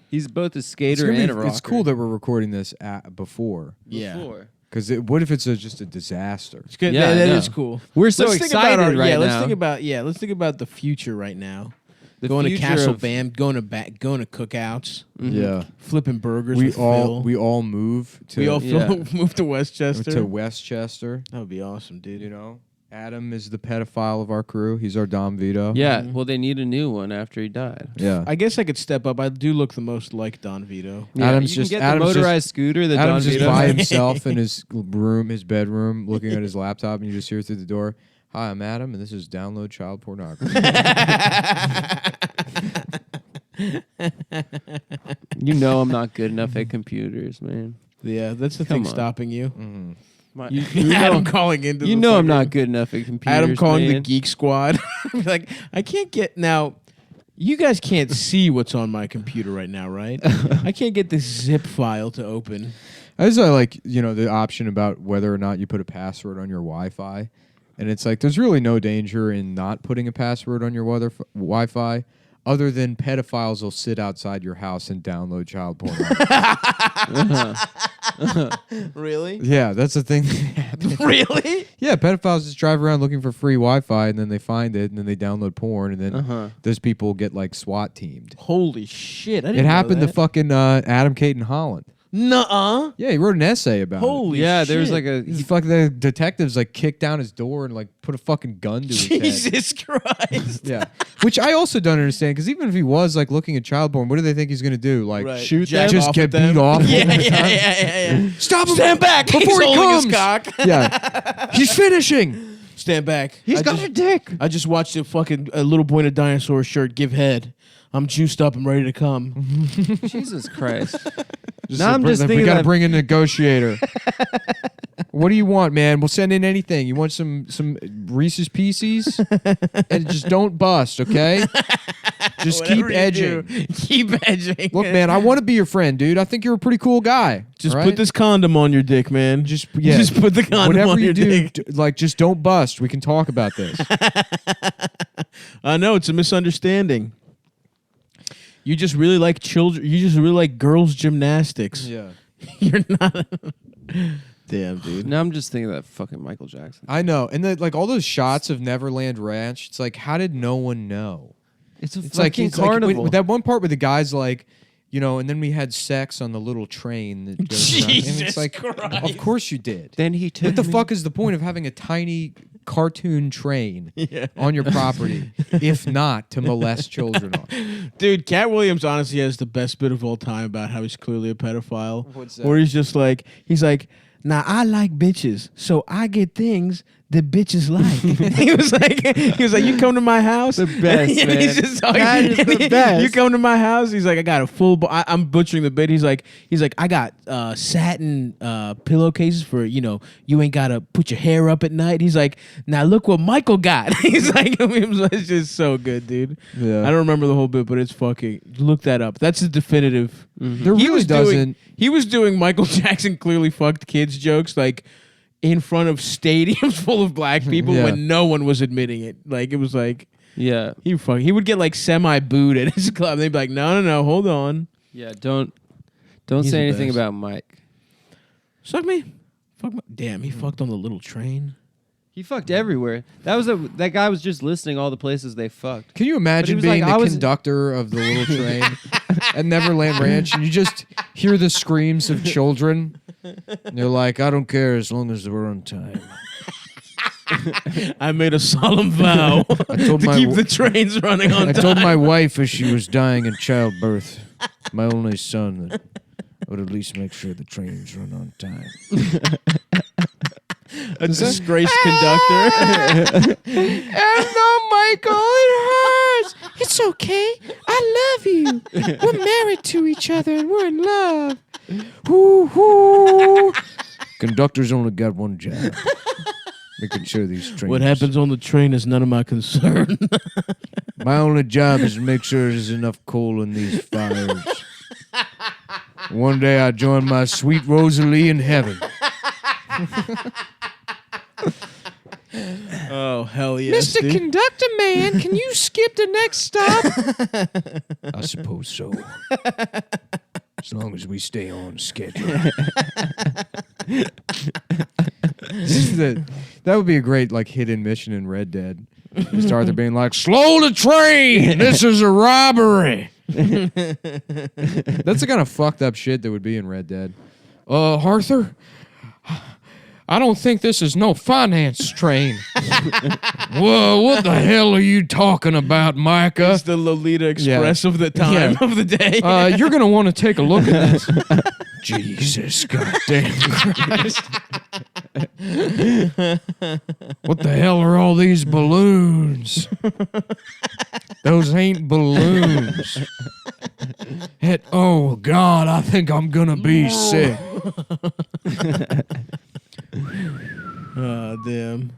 He's both a skater and a rocker. It's cool that we're recording this before. Yeah. Before. Because what if it's just a disaster? It's good. Yeah, That I is know. cool. We're so Let's think about excited right Let's now. think about the future right now. The Going to future Castle of- Bam, going to cookouts, Yeah. flipping burgers. We with all Phil. move to We all Yeah. moved to Westchester. to Westchester. That would be awesome, dude. You know, Adam is the pedophile of our crew. He's our Dom Vito. Yeah, well, they need a new one after he died. Yeah. I guess I could step up. I do look the most like Don Vito. Yeah, Adam's you just- can get Adam's the motorized scooter that Adam's Don just Vito by had. himself in his bedroom, looking at his laptop, and you just hear through the door, "Hi, I'm Adam, and this is Download Child Pornography." You know I'm not good enough at computers, man. Yeah, that's the Come thing on. stopping you. Mhm. You Adam know, calling into you the know I'm fucking- not good enough at computers. Adam calling the man. Geek Squad. Like, I can't get now. You guys can't see what's on my computer right now, right? I can't get this zip file to open. I just like the option about whether or not you put a password on your Wi-Fi, and it's like there's really no danger in not putting a password on your Wi-Fi, other than pedophiles will sit outside your house and download child pornography. Really? Yeah, that's the thing. That happens. Really? Yeah, pedophiles just drive around looking for free Wi-Fi, and then they find it, and then they download porn, and then those people get like SWAT teamed. Holy shit! I didn't It know happened to that. fucking Adam, Kate, and Holland. Nuh-uh. Yeah, he wrote an essay about it. Holy yeah, shit. there was like a He's fucking the detectives like kicked down his door and like put a fucking gun to his head. Jesus Christ. Yeah, which I also don't understand because even if he was like looking at child porn, what do they think he's gonna do? Like Right. shoot Jack them? just off get at them. beat off? Yeah, all the yeah, time? yeah. Stop him! Stand back before He's he holding comes. his cock. Yeah, he's finishing. Stand back. He's I got just, a dick. I just watched a little boy in a dinosaur shirt give head. I'm juiced up and ready to come. Jesus Christ. Just Now I'm just we thinking gotta that- bring in a negotiator. What do you want, man? We'll send in anything. You want some Reese's Pieces? And just don't bust, okay? Just keep Whatever you edging. do, keep edging. Look, man, I want to be your friend, dude. I think you're a pretty cool guy. Just all put right? this condom on your dick, man. Just put the condom Whatever on you your do, dick. like just don't bust. We can talk about this. I know it's a misunderstanding. You just really like children. You just really like girls' gymnastics. Yeah. You're not. Damn, dude. Now I'm just thinking of that fucking Michael Jackson. I know. And like all those shots of Neverland Ranch, it's like, how did no one know? It's a It's like fucking it's like carnival. with that one part where the guy's like, you know, and then we had sex on the little train that goes around. And Jesus it's like, Christ. of course you did. then he took What the me- fuck is the point of having a tiny cartoon train Yeah. on your property, if not to molest children on? Dude, Cat Williams honestly has the best bit of all time about how he's clearly a pedophile. What's that? Where he's like, now I like bitches, so I get things that bitches like. he was like, you come to my house, The best, And man. he's just talking, That is the best. You come to my house. He's like, I got a full. I'm butchering the bit. He's like, I got satin pillowcases for you ain't gotta put your hair up at night. He's like, now look what Michael got. He's like, it's just so good, dude. Yeah. I don't remember the whole bit, but it's fucking. Look that up. That's a definitive. There He really was doesn't. He was doing Michael Jackson clearly fucked kids jokes like in front of stadiums full of black people Yeah. when no one was admitting it. Like it was like Yeah. he would get like semi booed at his club. They'd be like, no, hold on, Yeah, don't He's say the anything best. about Mike. suck me, fuck me. Damn, he fucked on the little train. He fucked everywhere. That guy was just listing all the places they fucked. Can you imagine was being like, I the was- conductor of the little train at Neverland Ranch and you just hear the screams of children? And they're like, I don't care as long as we're on time. I made a solemn vow told to my keep w- the trains running on I time. told my wife as she was dying in childbirth, my only son, that I would at least make sure the trains run on time. A disgraced conductor. No, Michael, it hurts. It's okay. I love you. We're married to each other and we're in love. Woo-hoo. Conductor's only got one job. Making sure these trains. What happens on the train is none of my concern. My only job is to make sure there's enough coal in these fires. One day I join my sweet Rosalie in heaven. Oh hell yes, dude. Conductor Man, can you skip the next stop? I suppose so. As long as we stay on schedule. That would be a great like hidden mission in Red Dead. Just Arthur being like, slow the train! This is a robbery! That's the kind of fucked up shit that would be in Red Dead. Arthur? I don't think this is no finance train. Whoa, what the hell are you talking about, Micah? It's the Lolita Express of the time of the day. You're going to want to take a look at this. Jesus goddamn Christ. What the hell are all these balloons? Those ain't balloons. Oh, God, I think I'm going to be sick. Damn.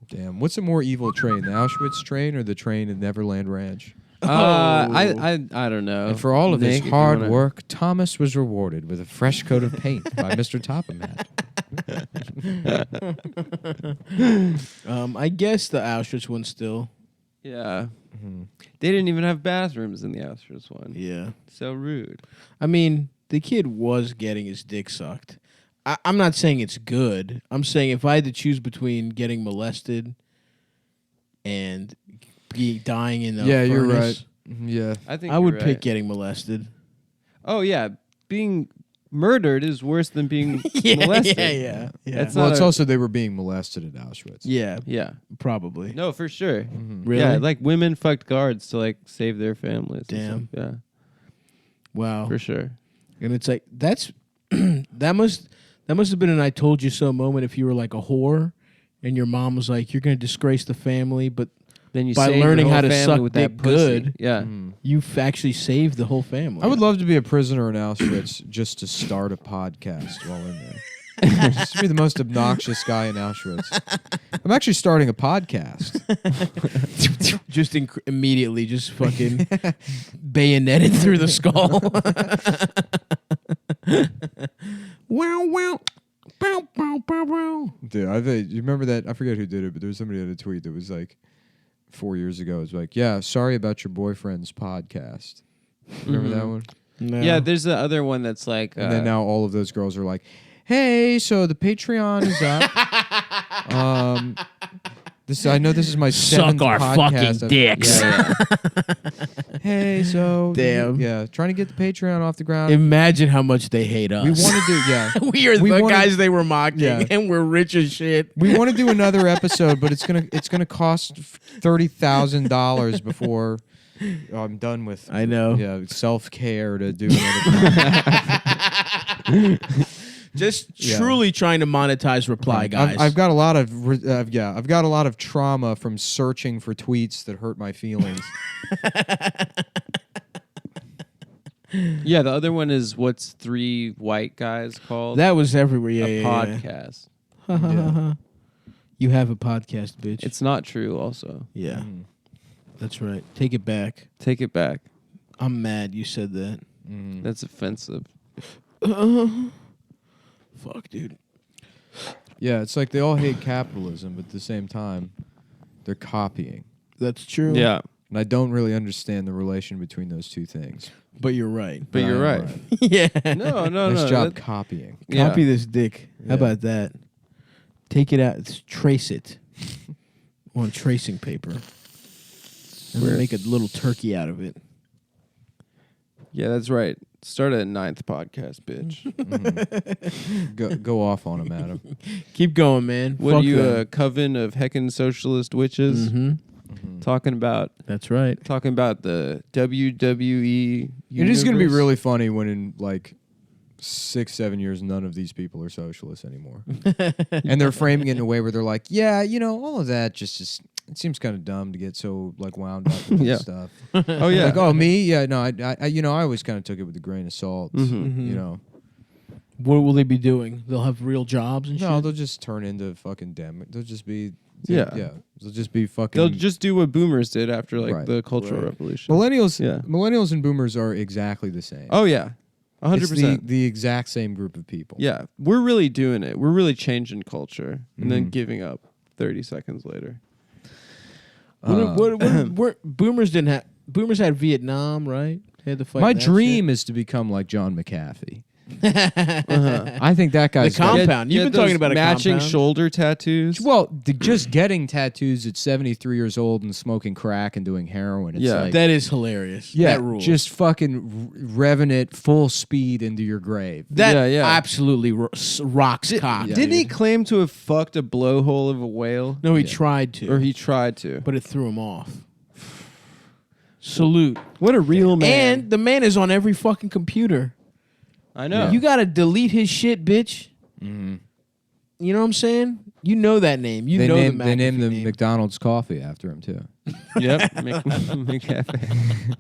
Damn, what's a more evil train, the Auschwitz train or the train at Neverland Ranch? I don't know. And for all of his Nick, if you hard wanna- work, Thomas was rewarded with a fresh coat of paint by Mr. Topham Hat. I guess the Auschwitz one still. Yeah. They didn't even have bathrooms in the Auschwitz one. Yeah. So rude. I mean, the kid was getting his dick sucked. I'm not saying it's good. I'm saying if I had to choose between getting molested and dying in the Yeah, you're furnace, right. Yeah. I think I would you're pick right. getting molested. Oh yeah, being murdered is worse than being Yeah, molested. yeah. That's Well, not it's a- also they were being molested at Auschwitz. Yeah, Yeah. probably. No, for sure. Really? Yeah, like women fucked guards to like save their families. and Damn. stuff. Yeah, Wow. for sure. And it's like that's that must have been an "I told you so" moment if you were like a whore and your mom was like, "You're going to disgrace the family," but Then you by save your learning whole how to family suck with dick that pussy. good, Yeah. you've actually saved the whole family. I would love to be a prisoner in Auschwitz just to start a podcast while in there. Just to be the most obnoxious guy in Auschwitz. I'm actually starting a podcast. just immediately just fucking bayoneted through the skull. Wow, wow. Bow, bow, bow, bow. Dude, you remember that? I forget who did it, but there was somebody that had a tweet that was like 4 years ago. It was like, yeah, sorry about your boyfriend's podcast. Remember that one? No. Yeah, there's the other one that's like. And then now all of those girls are like, hey, so the Patreon is up. I know this is my seventh Suck our podcast. fucking dicks. Hey, so Damn. yeah, trying to get the Patreon off the ground. Imagine how much they hate us. We want to do, yeah. we are we the wanna- guys they were mocking, Yeah. and we're rich as shit. We want to do another episode, but it's gonna cost $30,000 before I'm done with. I know. Self-care to do another. Just Yeah. truly trying to monetize reply, guys. I've got a lot of I've got a lot of trauma from searching for tweets that hurt my feelings. Yeah, the other one is what's three white guys called? that was everywhere. Yeah, a yeah, podcast. Yeah. You have a podcast, bitch. It's not true. Also, yeah, that's right. Take it back. take it back. I'm mad you said that. That's offensive. Fuck, dude. Yeah, it's like they all hate capitalism, but at the same time, they're copying. That's true. Yeah, And I don't really understand the relation between those two things. but you're right. but you're I am right. yeah. No, Nice no. job that- copying. yeah. Copy this dick. Yeah. How about that? Take it out. Trace it on tracing paper, and then make a little turkey out of it. Yeah, that's right. Start a 9th podcast, bitch. Go off on them, Adam. Keep going, man. What Fuck are you, them. a coven of heckin' socialist witches? Talking about That's right. the WWE. It is going to be universe? really funny when in like 6-7 years, none of these people are socialists anymore, and they're framing it in a way where they're like, "Yeah, all of that just it seems kind of dumb to get so like wound up with Yeah. this stuff." Oh yeah. Like, oh me, yeah, no, I always kind of took it with a grain of salt. What will they be doing? They'll have real jobs and No, shit. they'll just turn into fucking They'll just be Yeah. They'll just be fucking. They'll just do what boomers did after like Right. the Cultural Right. Revolution. Millennials and boomers are exactly the same. Oh yeah, 100%. It's the exact same group of people. Yeah, we're really doing it. We're really changing culture and then Mhm. giving up 30 seconds later. What boomers didn't have. Boomers had Vietnam, right? They had to fight. My that dream is to become like John McAfee. Uh-huh. I think that guy's The compound. You've been talking about a matching compound. shoulder tattoos. Well, just getting tattoos at 73 years old and smoking crack and doing heroin. It's Yeah. like, That is hilarious. yeah, That rules. just fucking revving it full speed into your grave. that Yeah, yeah. absolutely rocks cock. yeah. Didn't he dude. claim to have fucked a blowhole of a whale? No, he Yeah. tried to, Or he tried to. but it threw him off. Salute. What a real man. And the man is on every fucking computer. I know. You gotta delete his shit, bitch. Mm-hmm. You know what I'm saying? You know that name. You They know named, the they named McAfee the name. McDonald's coffee after him too. Yep. McCafe.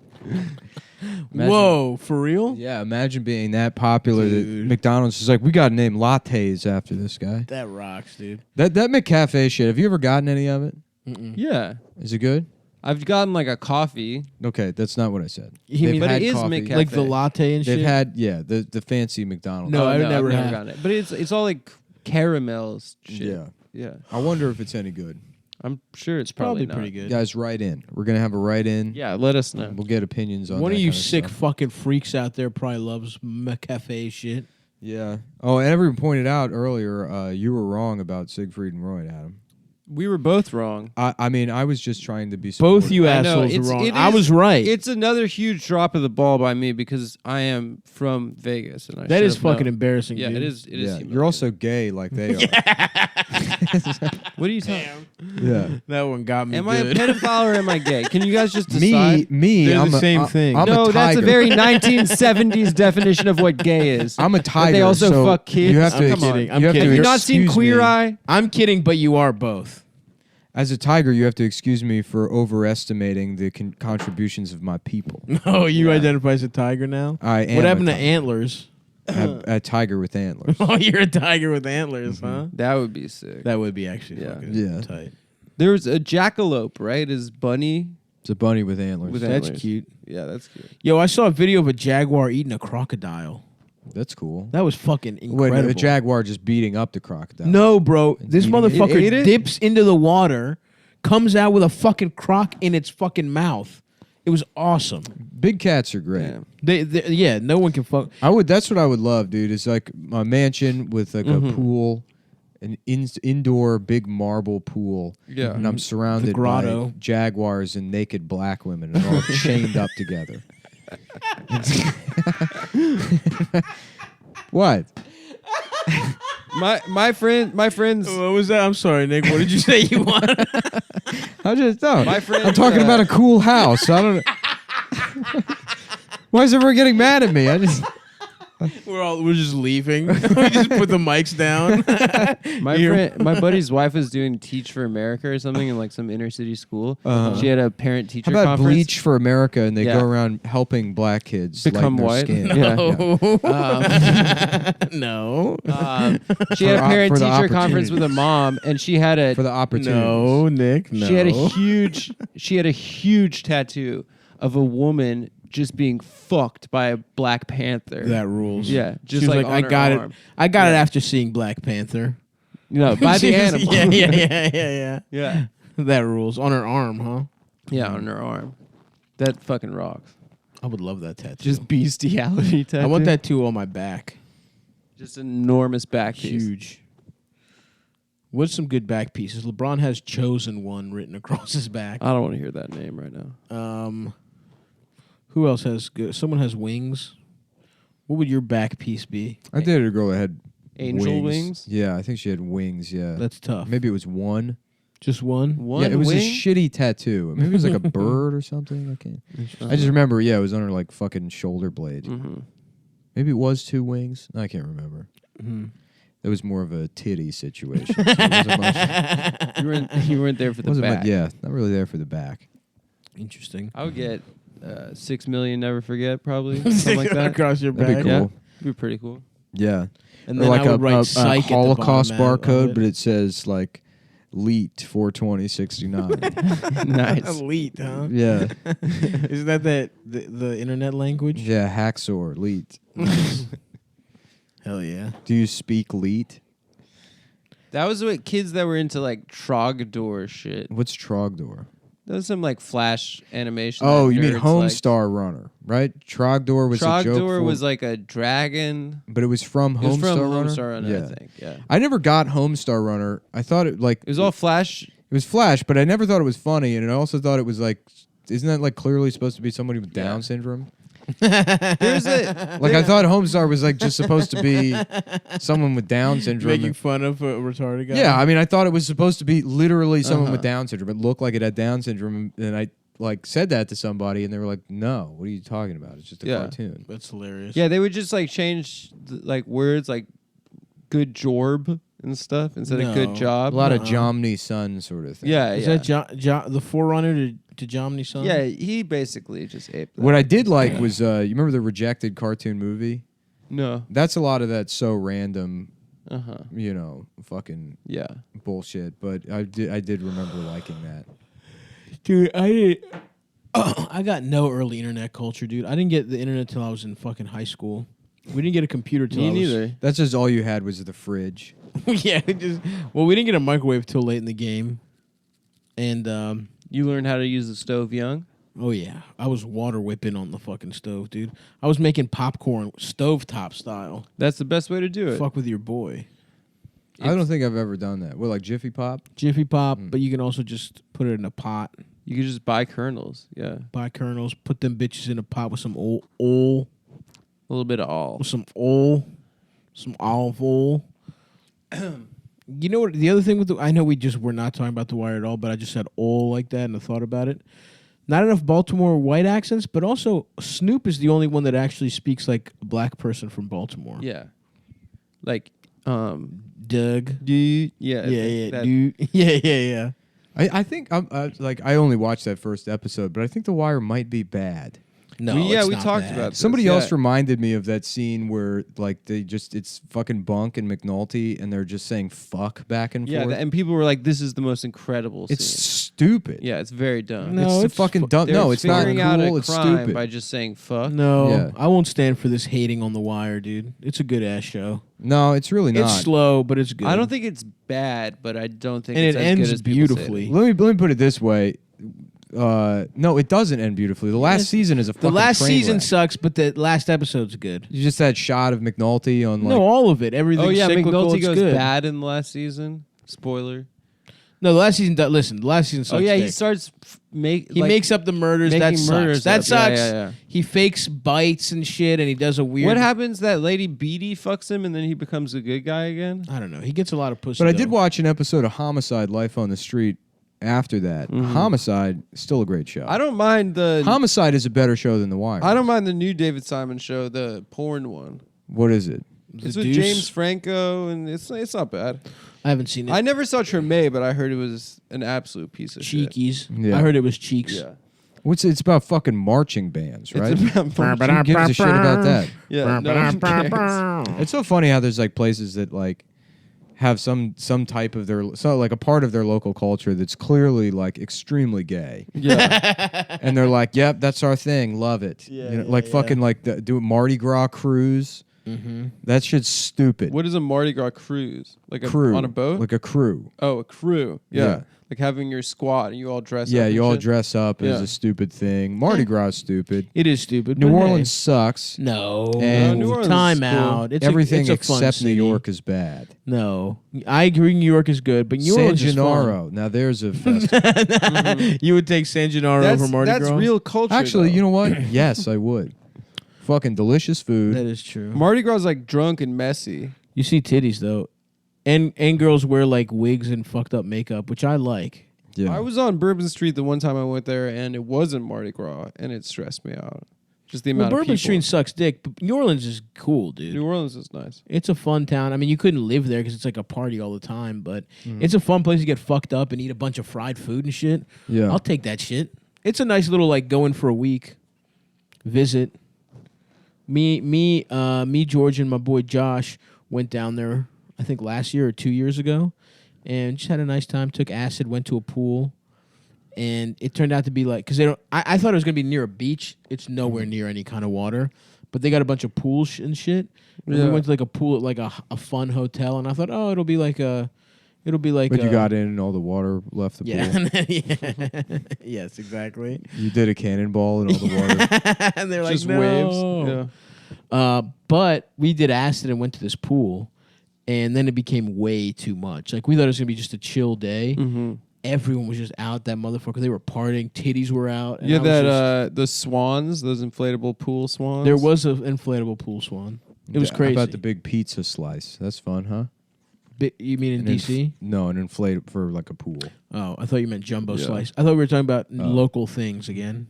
Whoa, for real? Yeah, imagine being that popular Dude. that McDonald's is like, we got to name lattes after this guy. That rocks, dude. That McCafe shit. Have you ever gotten any of it? Yeah. Is it good? I've gotten like a coffee. Okay, that's not what I said. You mean- But it had is coffee. McCafe. Like the latte and They've shit. had the fancy McDonald's. No, I've I've never had. gotten it. But it's all like caramels shit. Yeah. Yeah. I wonder if it's any good. I'm sure it's Probably probably, pretty not. good. Guys, write in. We're gonna have a write in. Yeah, let us know. We'll get opinions on. One that of you kind sick stuff. fucking freaks out there probably loves McCafe shit. Yeah. Oh, and everyone pointed out earlier, you were wrong about Siegfried and Roy, Adam. We were both wrong. I mean, I was just trying to be Both supportive. you I know, assholes were wrong. it I is- was right. It's another huge drop of the ball by me because I am from Vegas, and That is should have fucking known. embarrassing, Yeah, dude. it is. It is. Yeah, you're also gay like they are. What are you talking? Yeah. That one got me Am I a good. pedophile or am I gay? Can you guys just decide? Me, They're I'm the a- same I- thing. I'm No, a that's a tiger. very 1970s definition of what gay is. I'm a But tiger. they also so fuck kids. You have to I'm Come on. kidding. I'm you have kidding. to Have you not seen excuse Queer me. Eye? I'm kidding, but you are both. As a tiger, you have to excuse me for overestimating the contributions of my people. Oh, you Yeah. identify as a tiger now? I am What happened a to antlers? a tiger with antlers. Oh, you're a tiger with antlers, huh? That would be sick. That would be actually Yeah. fucking Yeah. tight. There's a jackalope, right? Is bunny? It's a bunny with antlers. With That's antlers. cute. Yeah, that's cute. Yo, I saw a video of a jaguar eating a crocodile. That's cool. That was fucking Wait, incredible. a jaguar just beating up the crocodile. No, bro. This eating it? motherfucker It ate it? dips into the water, comes out with a fucking croc in its fucking mouth. It was awesome. Big cats are great. Yeah. Yeah, no one can fuck. That's what I would love, dude. Is like a mansion with like a pool, an indoor big marble pool. Yeah. And I'm surrounded The grotto. by jaguars and naked black women, and all chained up together. What? My friends. What was that? I'm sorry, Nick. What did you say you wanted? I just don't. My friend, I'm talking about a cool house. I don't. Why is everyone getting mad at me? I just. We're just leaving. We just put the mics down. My buddy's wife was doing Teach for America or something in like some inner city school. She had a parent teacher How about conference. Bleach for America, and they Yeah. go around helping black kids Become lighten their white? skin. Yeah. No. She had a For parent the teacher conference with a opportunities. mom, and she had a For the opportunity. No, Nick. No. she had a huge tattoo of a woman just being fucked by a Black Panther. That rules. Yeah, She just was like I on her got arm. it. I got it Yeah. after seeing Black Panther. No, by the She was- animal. Yeah. yeah, That rules on her arm, huh? yeah, on her arm. That fucking rocks. I would love that tattoo. Just bestiality tattoo. I want that too on my back. Just an enormous back piece. Huge. What's some good back pieces? LeBron has chosen one written across his back. I don't want to hear that name right now. Who else has good? Someone has wings. What would your back piece be? I dated a girl that had Angel wings? Yeah, I think she had wings. Yeah, That's tough. maybe it was one. Just one. One Yeah, it was wing? a shitty tattoo. Maybe it was like a bird or something. I can't. I just remember. Yeah, it was on her like fucking shoulder blade. Mm-hmm. Maybe it was two wings. I can't remember. Mhm. It was more of a titty situation. So it wasn't much, You weren't there for the wasn't back. much, yeah, not really there for the back. Interesting. I would get 6 million never forget probably something like that. across your That'd back. be cool. Yeah, it'd be pretty cool. Yeah, And or then like I would write a psych at the Holocaust bottom of barcode, it. but it says like LEET 42069. Nice. Elite, huh? Yeah, Isn't that the internet language? yeah, hacksaw LEET. Hell yeah. Do you speak LEET? That was what kids that were into like Trogdor shit. What's Trogdor? That was some like flash animation. Oh, that you mean nerds Homestar Runner, right? Trogdor was liked. a joke. Trogdor for, was like a dragon. but it was from It was Homestar from Runner. Homestar Runner, Yeah. I think. Yeah. I never got Homestar Runner. I thought it like It was all flash. it was Flash, but I never thought it was funny, and I also thought it was like, isn't that like clearly supposed to be somebody with Down Yeah. syndrome? There's a Like I thought Homestar was like just supposed to be someone with Down syndrome. Making fun of a retarded guy. Yeah, I mean, I thought it was supposed to be literally someone with Uh-huh. Down syndrome. It looked like it had Down syndrome, and I like said that to somebody, and they were like, "No, what are you talking about? It's just a Yeah. cartoon." That's hilarious. yeah. They would just like change like words like good jorb and stuff instead of good No. job. A lot of Uh-uh. Jomny Sun sort of thing. Yeah, Is yeah. that the forerunner to Jomny Son? Yeah, he basically just aped that. What I did like was, you remember the Rejected cartoon movie? No. That's a lot of that so random, Uh-huh. fucking Yeah. bullshit. But I did remember liking that. Dude, I got no early internet culture, dude. I didn't get the internet till I was in fucking high school. We didn't get a computer till Me I was neither. That's just all you had was the fridge. yeah, we didn't get a microwave till late in the game. And You learned how to use the stove young? oh yeah, I was water whipping on the fucking stove, dude. I was making popcorn stovetop style. That's the best way to do it. Fuck with your boy. I don't think I've ever done that. What, like Jiffy Pop? Jiffy Pop, but you can also just put it in a pot. You could just buy kernels. Yeah. Buy kernels, put them bitches in a pot with some oil. A little bit of all. With some oil. Some olive oil. You know what? The other thing I know we're not talking about The Wire at all, but I just said oil like that and I thought about it. Not enough Baltimore white accents, but also Snoop is the only one that actually speaks like a black person from Baltimore. Yeah. Like, Doug. dude. Yeah. Dude. Yeah. I think I only watched that first episode, but I think The Wire might be bad. No, we not talked bad. about this. Somebody else reminded me of that scene where like it's fucking Bunk and McNulty and they're just saying fuck back and forth. Yeah, and people were like, "This is the most incredible." It's scene. stupid. Yeah, it's very dumb. No, it's fucking dumb. They're No, it's not figuring out cool. a It's crime stupid. by just saying fuck. No, Yeah. I won't stand for this hating on The Wire, dude. It's a good ass show. No, it's really not. It's slow, but it's good. I don't think it's bad, but I don't think And it's it as ends good as people say it beautifully. is. Let me put it this way. No, it doesn't end beautifully. The last season is a fucking The last train season wreck. sucks, but the last episode's good. You just that shot of McNulty on like No, all of it. Everything. Oh yeah, cyclical, McNulty it's goes good. bad in the last season. Spoiler. No, the last season. Listen, the last season sucks. Oh yeah, he dick. starts He makes up the murders. That making sucks. murders That up. sucks. Yeah. He fakes bites and shit, and he does a weird. What happens? That lady Beatty fucks him, and then he becomes a good guy again. I don't know. He gets a lot of pussy. But I though. did watch an episode of Homicide: Life on the Street. After that, Homicide still a great show. I don't mind the Homicide is a better show than The Wire. I don't mind the new David Simon show, the porn one. What is it? It's The with Deuce? James Franco, and it's not bad. I haven't seen it. I never saw Treme, but I heard it was an absolute piece of shit. Cheekies. Yeah. I heard it was cheeks. Yeah. It's about fucking marching bands, right? It's about Who gives a shit about that? yeah, no one cares. It's so funny how there's like places that like have some type of like a part of their local culture that's clearly like extremely gay, Yeah. and they're like, "Yep, that's our thing, love it." Yeah, you know, yeah, like yeah. fucking like do a Mardi Gras cruise. Mm-hmm. That shit's stupid. What is a Mardi Gras cruise? Like crew on a boat? Like a crew. Oh, a crew. Yeah. Yeah. Like having your squad and you all dress up. Yeah, and you all shit. dress up as Yeah. a stupid thing. Mardi Gras is stupid. It is stupid. New but Orleans sucks. Hey. No. And New Orleans Time is cool. out. It's Everything it's a fun except New city. York is bad. No, I agree. New York is good, but New San Orleans is fun. Gennaro. Now there's a festival. You would take San Gennaro That's, over Mardi that's Gras. real culture. Actually, though. you know what? Yes, I would. Fucking delicious food. That is true. Mardi Gras is like drunk and messy. You see titties though, and girls wear like wigs and fucked up makeup, which I like. Yeah. I was on Bourbon Street the one time I went there, and it wasn't Mardi Gras, and it stressed me out. Just the Well, amount of Bourbon people. Street sucks dick, but New Orleans is cool, dude. New Orleans is nice. It's a fun town. I mean, you couldn't live there because it's like a party all the time, but it's a fun place to get fucked up and eat a bunch of fried food and shit. Yeah. I'll take that shit. It's a nice little like go in for a week, visit. Me, George, and my boy Josh went down there. I think last year or 2 years ago, and just had a nice time. Took acid, went to a pool, and it turned out to be like because they don't. I thought it was gonna be near a beach. It's nowhere near any kind of water, but they got a bunch of pools and shit. And we Yeah. went to like a pool at like a fun hotel, and I thought, oh, it'll be like. But you got in and all the water left the yeah, pool. yeah. Yes, exactly. You did a cannonball and all the water. And they're like, Just no. waves. Yeah. But we did acid and went to this pool, and then it became way too much. Like we thought it was gonna be just a chill day. Mm-hmm. Everyone was just out that motherfucker. They were partying, titties were out. And Yeah, I was just- the swans, those inflatable pool swans. there was an inflatable pool swan. It was How crazy. about the big pizza slice? That's fun, huh? You mean in An DC? No, an inflate for like a pool. Oh, I thought you meant jumbo Yeah. slice. I thought we were talking about local things again.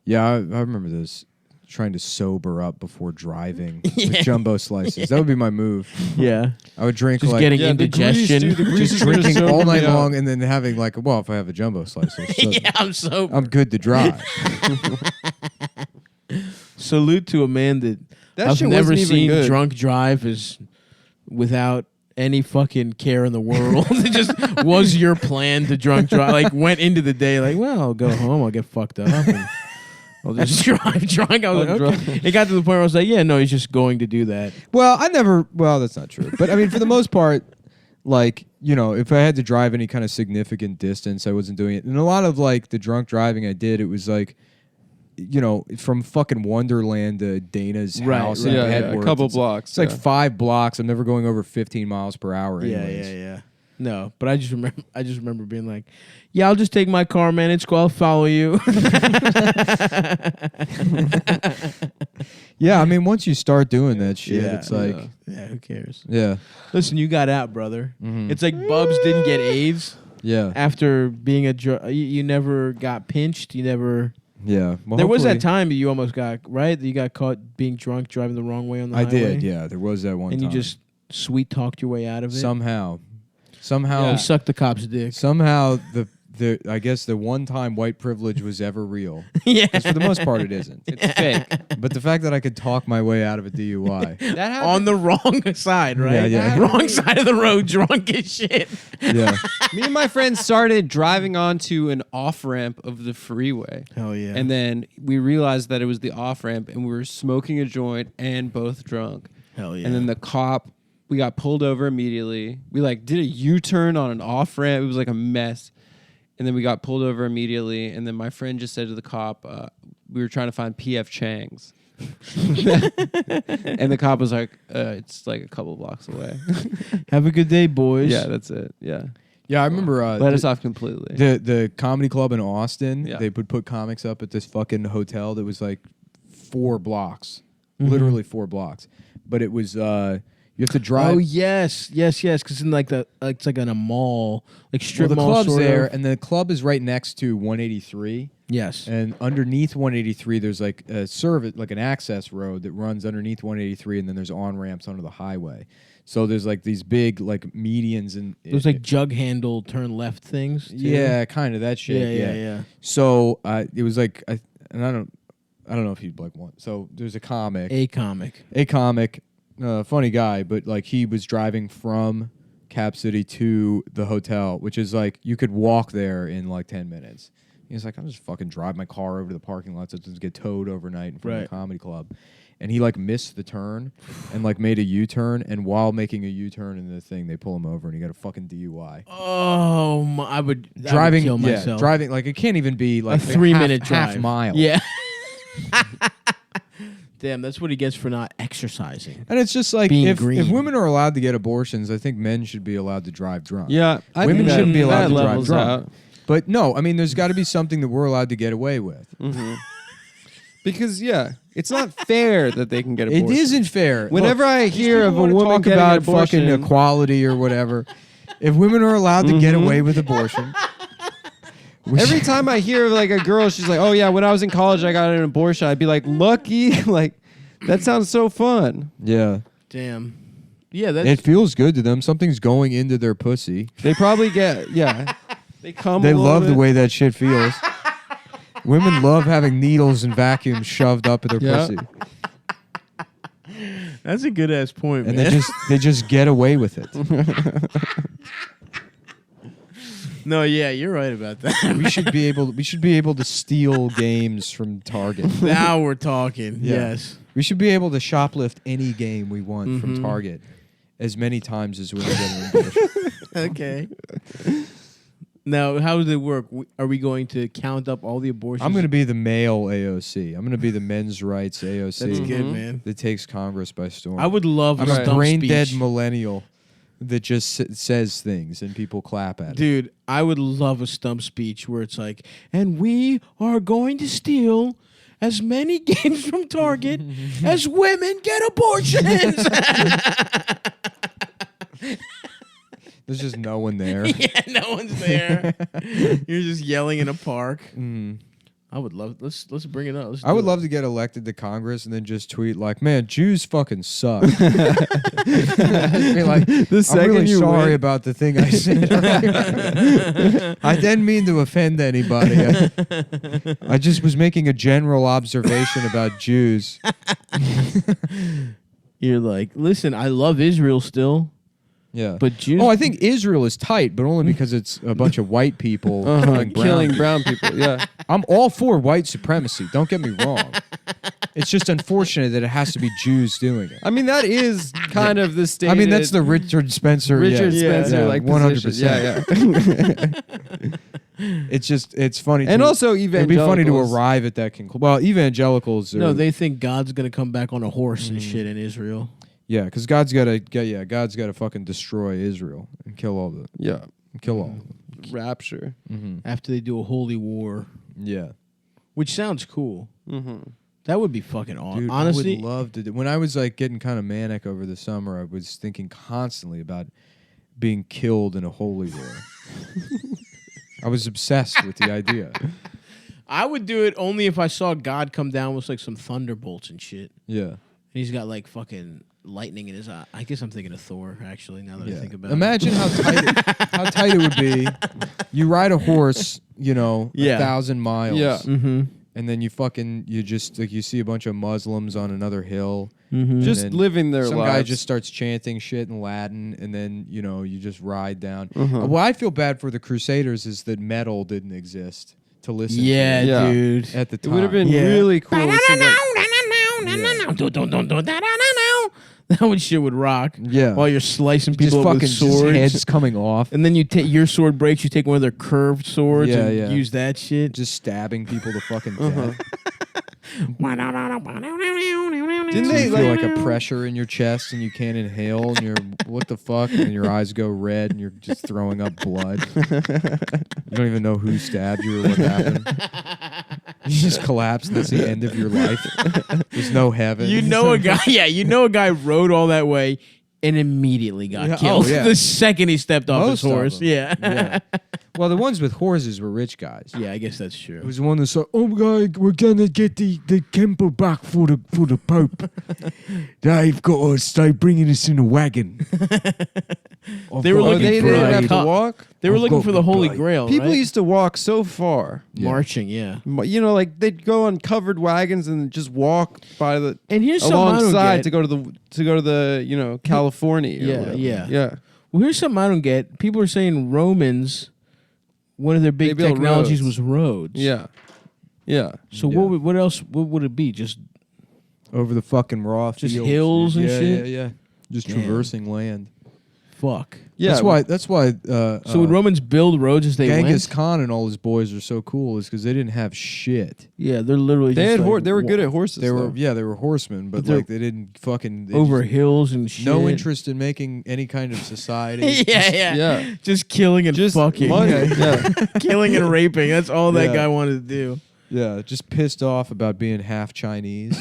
Yeah, I remember this. Trying to sober up before driving with jumbo slices. That would be my move. Yeah, I would drink just like getting Yeah, the grease, indigestion. dude, the grease just is gonna drinking sober all me night up. long and then having like, well, if I have a jumbo slice, Yeah, I'm so I'm good to drive. salute to a man that That I've shit never wasn't even seen good. drunk drive is without any fucking care in the world. It just was your plan to drunk drive. Like went into the day like, well, I'll go home, I'll get fucked up, and I'll just drive drunk. I was like, okay. It got to the point where I was like, yeah, no, he's just going to do that. Well, that's not true. But I mean, for the most part, like, you know, if I had to drive any kind of significant distance, I wasn't doing it. And a lot of like the drunk driving I did, it was like from fucking Wonderland to Dana's house in Yeah, Edwards. a couple It's blocks. It's like 5 blocks. I'm never going over 15 miles per hour. Yeah, Anyways. yeah. No, but I just remember being like, "Yeah, I'll just take my car, man. It's cool. I'll follow you." Yeah, I mean, once you start doing that shit, it's like, yeah, who cares? yeah, Listen, you got out, brother. Mhm. It's like Bubs didn't get AIDS yeah, after being a you never got pinched. You never. yeah. Well, There was that hopefully- time you almost got right. You got caught being drunk, driving the wrong way on the I highway. did, yeah. There was that one And time. you just sweet talked your way out of it. somehow, You sucked the cop's dick. somehow the I guess the one time white privilege was ever real. Yeah. 'Cause for the most part, it isn't. It's fake. But the fact that I could talk my way out of a DUI, That happened. On the wrong side, right? Yeah. Wrong side of the road, drunk as shit. yeah, Me and my friends started driving onto an off ramp of the freeway. Hell yeah. And then we realized that it was the off ramp and we were smoking a joint and both drunk. Hell yeah. And then we got pulled over immediately. We did a U-turn on an off ramp. It was like a mess. And then we got pulled over immediately. And then my friend just said to the cop, we were trying to find P.F. Chang's. And the cop was like, it's like a couple blocks away. Have a good day, boys. Yeah, that's it. Yeah. yeah. I remember Let us off completely. the comedy club in Austin. Yeah. They would put comics up at this fucking hotel that was like 4 blocks, Mhm. literally 4 blocks. But it was you have to drive. Oh yes. Because in like it's like in a mall, like Well, strip the mall. club's sort there, of. and the club is right next to 183. Yes. And underneath 183, there's like a service, like an access road that runs underneath 183, and then there's on ramps onto the highway. So there's like these big like medians and Those like jug handle turn left things. Too. yeah, kind of that shit. Yeah. So it was like, I don't know if you'd like one. So there's a comic, A comic. funny guy, but like he was driving from Cap City to the hotel, which is like you could walk there in like 10 minutes. He's like, I'll just fucking drive my car over to the parking lot so it doesn't get towed overnight in front of the comedy club. And he like missed the turn and like made a U-turn. And while making a U-turn in the thing, they pull him over and he got a fucking DUI. Oh, I would Driving, kill myself. driving like it can't even be like a 3-minute half drive. mile. Yeah. Damn, that's what he gets for not exercising. And it's just like Being if green. women are allowed to get abortions, I think men should be allowed to drive drunk. Yeah. I Women think shouldn't be allowed that to drive levels drunk. out. But no, I mean, there's got to be something that we're allowed to get away with. Mm-hmm. Because it's not fair that they can get It abortions. isn't fair. Whenever Look, I these hear of people a wanna woman talk getting about an abortion, fucking equality or whatever, if women are allowed to get away with abortion, every time I hear of like a girl, she's like, "Oh yeah, when I was in college, I got an abortion." I'd be like, "Lucky!" Like that sounds so fun. yeah, Damn. Yeah, that's it feels good to them. Something's going into their pussy. They probably get They come. They a little love the bit. way that shit feels. Women love having needles and vacuums shoved up in their Yeah. pussy, that's a good ass point, and man. they just get away with it. No, yeah, you're right about that. We should be able to steal games from Target. Now we're talking. Yeah. Yes. We should be able to shoplift any game we want from Mhm. Target as many times as women get an abortion. Okay. Now, how does it work? Are we going to count up all the abortions? I'm going to be the male AOC. I'm going to be the men's rights AOC. That's good, Mhm. man. That takes Congress by storm. I would love I'm a a stump brain dead speech. millennial that just says things and people clap at it. Dude, I would love a stump speech where it's like, and we are going to steal as many games from Target as women get abortions. There's just no one there. Yeah, no one's there. You're just yelling in a park. Mm. I would love. Let's bring it up. Let's I do would it. love to get elected to Congress and then just tweet like, "Man, Jews fucking suck." Be like, The I'm second really you sorry win. about the thing I said. I didn't mean to offend anybody. I just was making a general observation about Jews. You're like, listen, I love Israel still, Yeah. but Jews. Oh, I think Israel is tight, but only because it's a bunch of white people killing brown people. Yeah. I'm all for white supremacy. Don't get me wrong. It's just unfortunate that it has to be Jews doing it. I mean, that is kind of the state. I mean, that's the Richard Spencer. Richard yeah, Spencer, yeah, like 100%. position. Yeah, yeah. It's funny. And also it'd be funny to evangelicals. arrive at that conclusion. Well, evangelicals. No, they think God's gonna come back on a horse and shit in Israel. Yeah, because God's gotta fucking destroy Israel and kill all the kill all. Rapture. After they do a holy war, Yeah, which sounds cool. Mm-hmm. That would be fucking awesome. dude, Honestly, I would love to. When I was like getting kind of manic over the summer, I was thinking constantly about being killed in a holy war. I was obsessed with the idea. I would do it only if I saw God come down with like some thunderbolts and shit. Yeah. And he's got like fucking lightning in his eye. I guess I'm thinking of Thor, actually, now that I think about Imagine how tight it would be. You ride a horse, 1,000 miles. Yeah. it. Mm-hmm. And then you just like you see a bunch of Muslims on another hill. Mm-hmm. Just then living their Some lives. guy just starts chanting shit in Latin, and then you just ride down. Uh-huh. What I feel bad for the Crusaders is that metal didn't exist to listen. Yeah, to Yeah. dude. at the It time. would have been Yeah. really cool. to see that. That one shit would rock. Yeah. While you're slicing just people up fucking with just swords. heads coming off, And then you take your sword breaks, you take one of their curved swords Yeah, and yeah. use that shit. just stabbing people to fucking Uh-huh. death. Didn't You they feel like a pressure in your chest and you can't inhale and you're what the fuck and your eyes go red and you're just throwing up blood. You don't even know who stabbed you or what happened. You just collapse and that's the end of your life. There's no heaven. You know a guy rode all that way and immediately got Yeah, killed oh, yeah. the second he stepped off Most his of horse. them. Yeah. Yeah. Well, the ones with horses were rich guys. Yeah, I guess that's It true. was the one that said, "Oh my God, we're gonna get the temple back for the Pope. They've got to stay bringing us in a wagon." They were Oh, looking they for didn't a have to cup. walk. They were I've looking got for the the Holy blade. Grail. People right? used to walk so far. marching, yeah. Like they'd go on covered wagons and just walk by the And here's something I don't alongside get. to go to the California. or Yeah, whatever. yeah. yeah. Well, here's something I don't get. People are saying Romans, one of their big They built technologies roads. was roads. Yeah. Yeah. So Yeah. what else? What would it be? Just Over the fucking raw Just fields. hills and yeah, shit? Yeah. Just Damn. traversing land. fuck. Yeah. That's why. So would Romans build roads as they Genghis went? Khan and all his boys are so cool is because they didn't have shit. Yeah, they're literally. they just had like they were good at horses. They were though. they were horsemen, but they're like they didn't fucking they over just- hills and shit. No interest in making any kind of society. Yeah. Just killing and Just fucking. money. Yeah. Killing and raping. That's all that Yeah. guy wanted to do. Yeah, just pissed off about being half Chinese.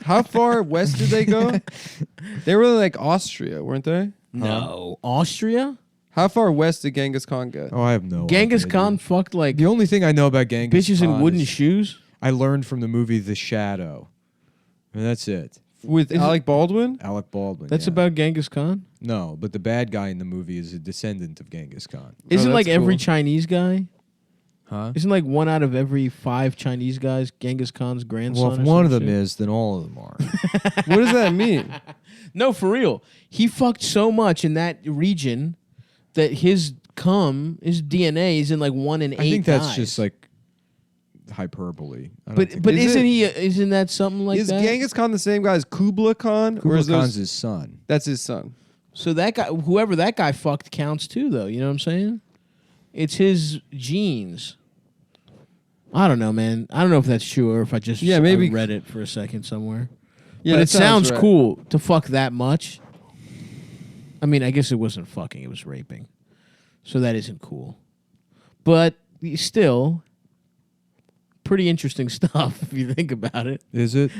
How far west did they go? They were like Austria, weren't they? No. Austria? How far west did Genghis Khan get? Oh, I have no. Genghis idea, Khan dude. fucked like The only thing I know about Genghis bitches Khan in wooden is shoes? I learned from the movie The Shadow. And that's it. With Alec Baldwin? Alec Baldwin. That's yeah. about Genghis Khan? No, but the bad guy in the movie is a descendant of Genghis Khan. Isn't that's like every cool. Chinese guy? Huh? Isn't like 1 out of every 5 Chinese guys Genghis Khan's grandson? Well, if or one some of them shit? is, then all of them are. What does that mean? No, for real. He fucked so much in that region that his DNA is in like 1 in 8 I think that's guys. just like hyperbole. I don't But think but Is isn't that something like Is that? Genghis Khan the same guy as Kublai Khan? Kublai is those- Khan's his son. That's his son. So that guy, whoever that guy fucked, counts too, though. You know what I'm saying? It's his genes. I don't know, man. I don't know if that's true or if I just maybe- read it for a second somewhere. Yeah, but that it sounds right. cool to fuck that much. I mean, I guess it wasn't fucking; it was raping. So that isn't cool. But still, pretty interesting stuff if you think about it. Is it?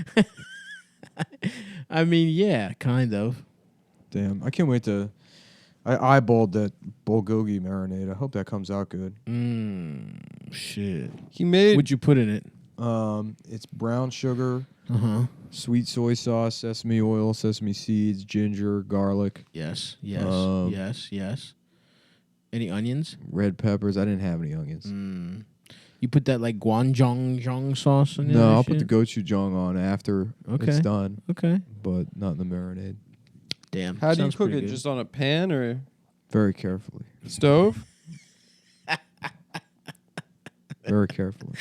I mean, yeah, kind of. Damn. I can't wait to. I eyeballed that bulgogi marinade. I hope that comes out good. Shit. He made What'd you put in it? It's brown sugar, Uh-huh. sweet soy sauce, sesame oil, sesame seeds, ginger, garlic, Yes, yes, Um, yes. Any onions? red peppers. I didn't have any onions. You put that like guanzhong sauce in there? No, and I'll put the shit? gochujang on after Okay. it's done, Okay. but not in the marinade. Damn. How do you sounds cook pretty it? good. Just on a pan or Very carefully. stove? Very carefully.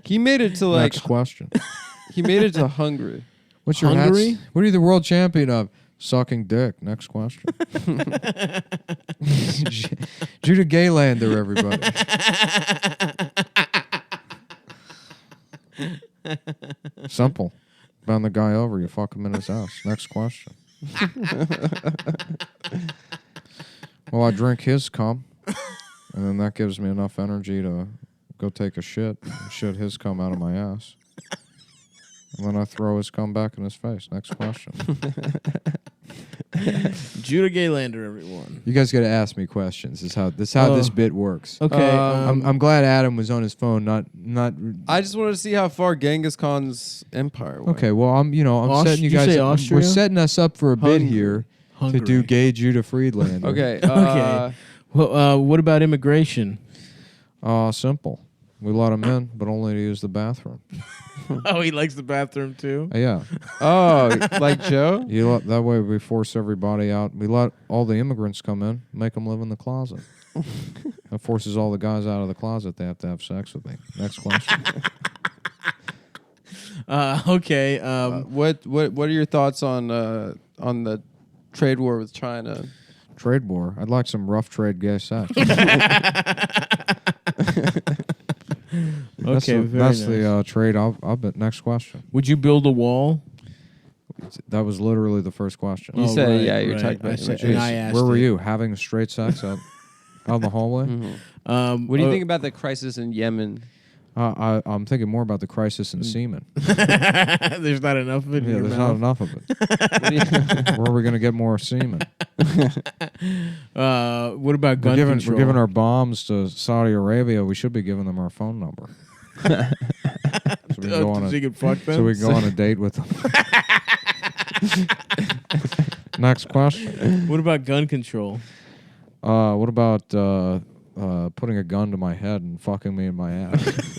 He made it to like Next question. he made it to Hungary. What's your Hungary? hats? What are you the world champion of? Sucking dick. Next question. Judah Gaylander, everybody. Simple. Bound the guy over, you fuck him in his house. Next question. Well, I drink his cum, and then that gives me enough energy to go take a shit and shit his cum out of my ass. And then I throw his cum back in his face. Next question. Judah Gaylander, everyone. You guys got to ask me questions. This is how this bit works. Okay. I'm glad Adam was on his phone. Not. I just wanted to see how far Genghis Khan's empire went. Okay. Well, I'm setting you did you guys. say We're Austria? setting us up for a bit here Hungary. to do gay Judah Friedlander. Okay. Okay. Well, what about immigration? Simple. We let him in, but only to use the bathroom. Oh, he likes the bathroom too. Yeah. Oh, like Joe? That way we force everybody out. We let all the immigrants come in, make them live in the closet. That forces all the guys out of the closet. They have to have sex with me. Next question. Okay. What are your thoughts on the trade war with China? Trade war. I'd like some rough trade gay sex. That's the trade. I'll bet. Next question. Would you build a wall? That was literally the first question. You said, right, yeah, you're right. talking about I said- immigration. and I asked Where were it. you? Having straight sex out in the hallway? Mm-hmm. What do you think about the crisis in Yemen? I'm thinking more about the crisis in semen. There's not enough of it. in Yeah, your there's mouth. not enough of it. Where are we going to get more semen? What about gun We're control? giving our bombs to Saudi Arabia. We should be giving them our phone number. So we can go on so you a, can fuck them? so we can go on a date with them. Next question. What about gun control? What about putting a gun to my head and fucking me in my ass?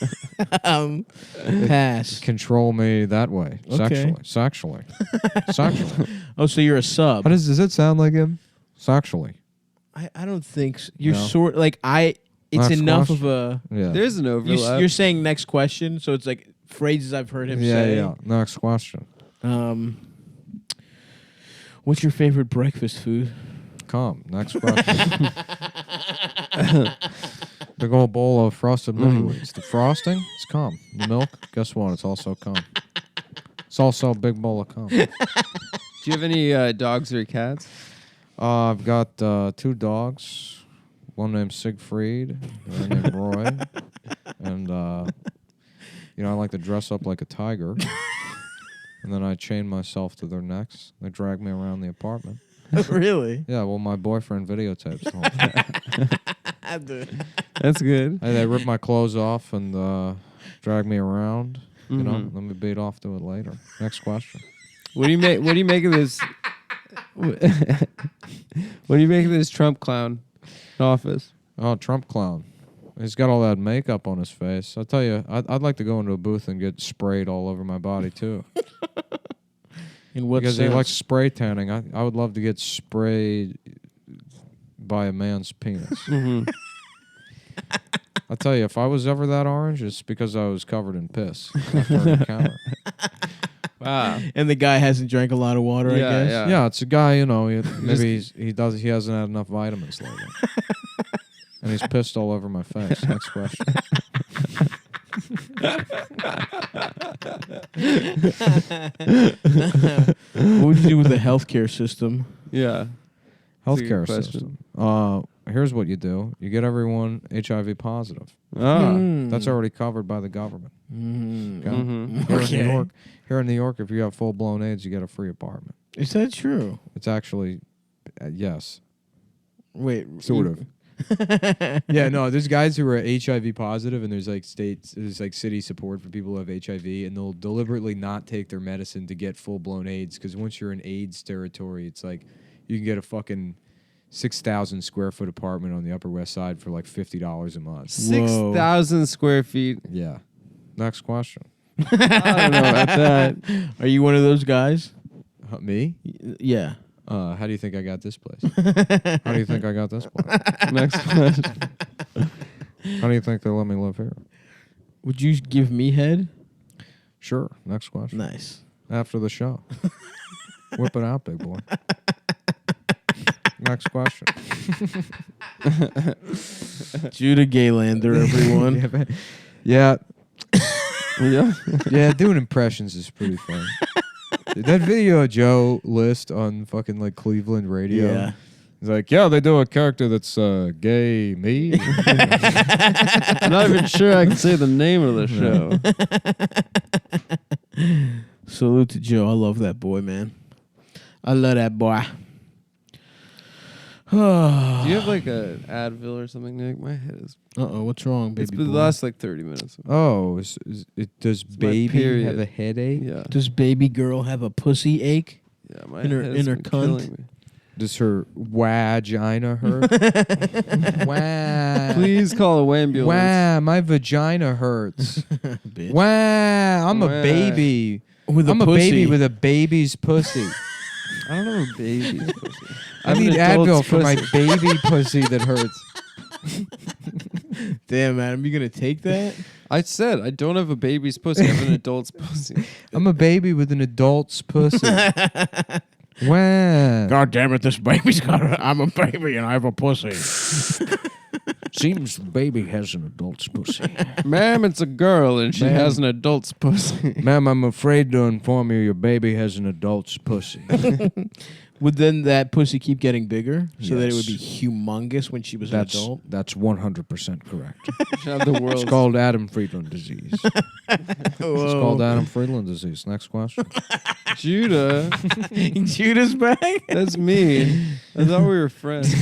Pass. Control me that way. Okay. Sexually. Oh, so you're a sub. Does it sound like him? Sexually. I don't think so. You're No. sort like it's Next enough question. of a. Yeah. There's an overlap. You're saying next question, so it's like phrases I've heard him say. Yeah. Next question. What's your favorite breakfast food? Come. Next question. Big old bowl of frosted mini wheats. The frosting, it's cum. The milk, guess what? It's also cum. It's also a big bowl of cum. Do you have any dogs or cats? I've got 2 dogs. One named Siegfried, one named Roy. And, I like to dress up like a tiger. And then I chain myself to their necks. They drag me around the apartment. Really? Yeah, well, my boyfriend videotapes the whole thing. That's good. They rip my clothes off and drag me around. You know, let me beat off to it later. Next question. What do you make? What do you make of this? What do you make of this Trump clown in office? Oh, Trump clown. He's got all that makeup on his face. I'll tell you, I'd like to go into a booth and get sprayed all over my body, too. In what Because sense? he likes spray tanning. I would love to get sprayed by a man's penis. I'll tell you, if I was ever that orange, it's because I was covered in piss after the counter. Wow. And the guy hasn't drank a lot of water, I guess. Yeah. Yeah, it's a guy, maybe he hasn't had enough vitamins lately. And he's pissed all over my face. Next question. What would you do with the healthcare system? Yeah. Healthcare question. system. Here's what you do. You get everyone HIV positive. That's already covered by the government. Okay? Here in New York, if you have full-blown AIDS, you get a free apartment. Is that true? It's actually, yes. Wait. Sort of. Yeah, no, there's guys who are HIV positive, and there's like city support for people who have HIV, and they'll deliberately not take their medicine to get full-blown AIDS, because once you're in AIDS territory, it's like you can get a fucking 6,000 square foot apartment on the Upper West Side for like $50 a month. 6,000 square feet. Yeah. Next question. I don't know about that. Are you one of those guys? Me? Yeah. How do you think I got this place? How do you think I got this place? Next question. How do you think they let me live here? Would you give me head? Sure. Next question. Nice. After the show. Whip it out, big boy. Next question. Judah Gaylander, everyone. Yeah. Yeah. Yeah, doing impressions is pretty fun. That video of Joe List on fucking like Cleveland radio. Yeah. He's like, yeah, they do a character that's gay, me. I'm not even sure I can say the name of the show. Salute to Joe. I love that boy, man. I love that boy. Do you have like an Advil or something, Nick? My head is. What's wrong, baby? It's been boy? the last like 30 minutes. Oh, does my baby period. have a headache? Yeah. Does baby girl have a pussy ache? Yeah, my In her- head in has her been cunt? killing me. Does her vagina hurt? Wah. Please call a ambulance. Wow, my vagina hurts. Bitch. Wow, I'm a Wow. baby. With I'm a a pussy. baby with a baby's pussy. I don't know a baby's pussy. I have need an Advil adult's for my pussy. baby pussy that hurts. Damn, Adam, you gonna take that? I said I don't have a baby's pussy. I have an adult's pussy. I'm a baby with an adult's pussy. Wow. God damn it, this baby's got. I'm a baby and I have a pussy. Seems the baby has an adult's pussy. Ma'am, it's a girl and she Ma'am. has an adult's pussy. Ma'am, I'm afraid to inform you your baby has an adult's pussy. Would then that pussy keep getting bigger so that it would Yes. be humongous when she was an adult? That's 100% correct. She have the world's. It's called Adam Friedland disease. It's called Adam Friedland disease. Next question. Judah. Judah's back. That's me. I thought we were friends.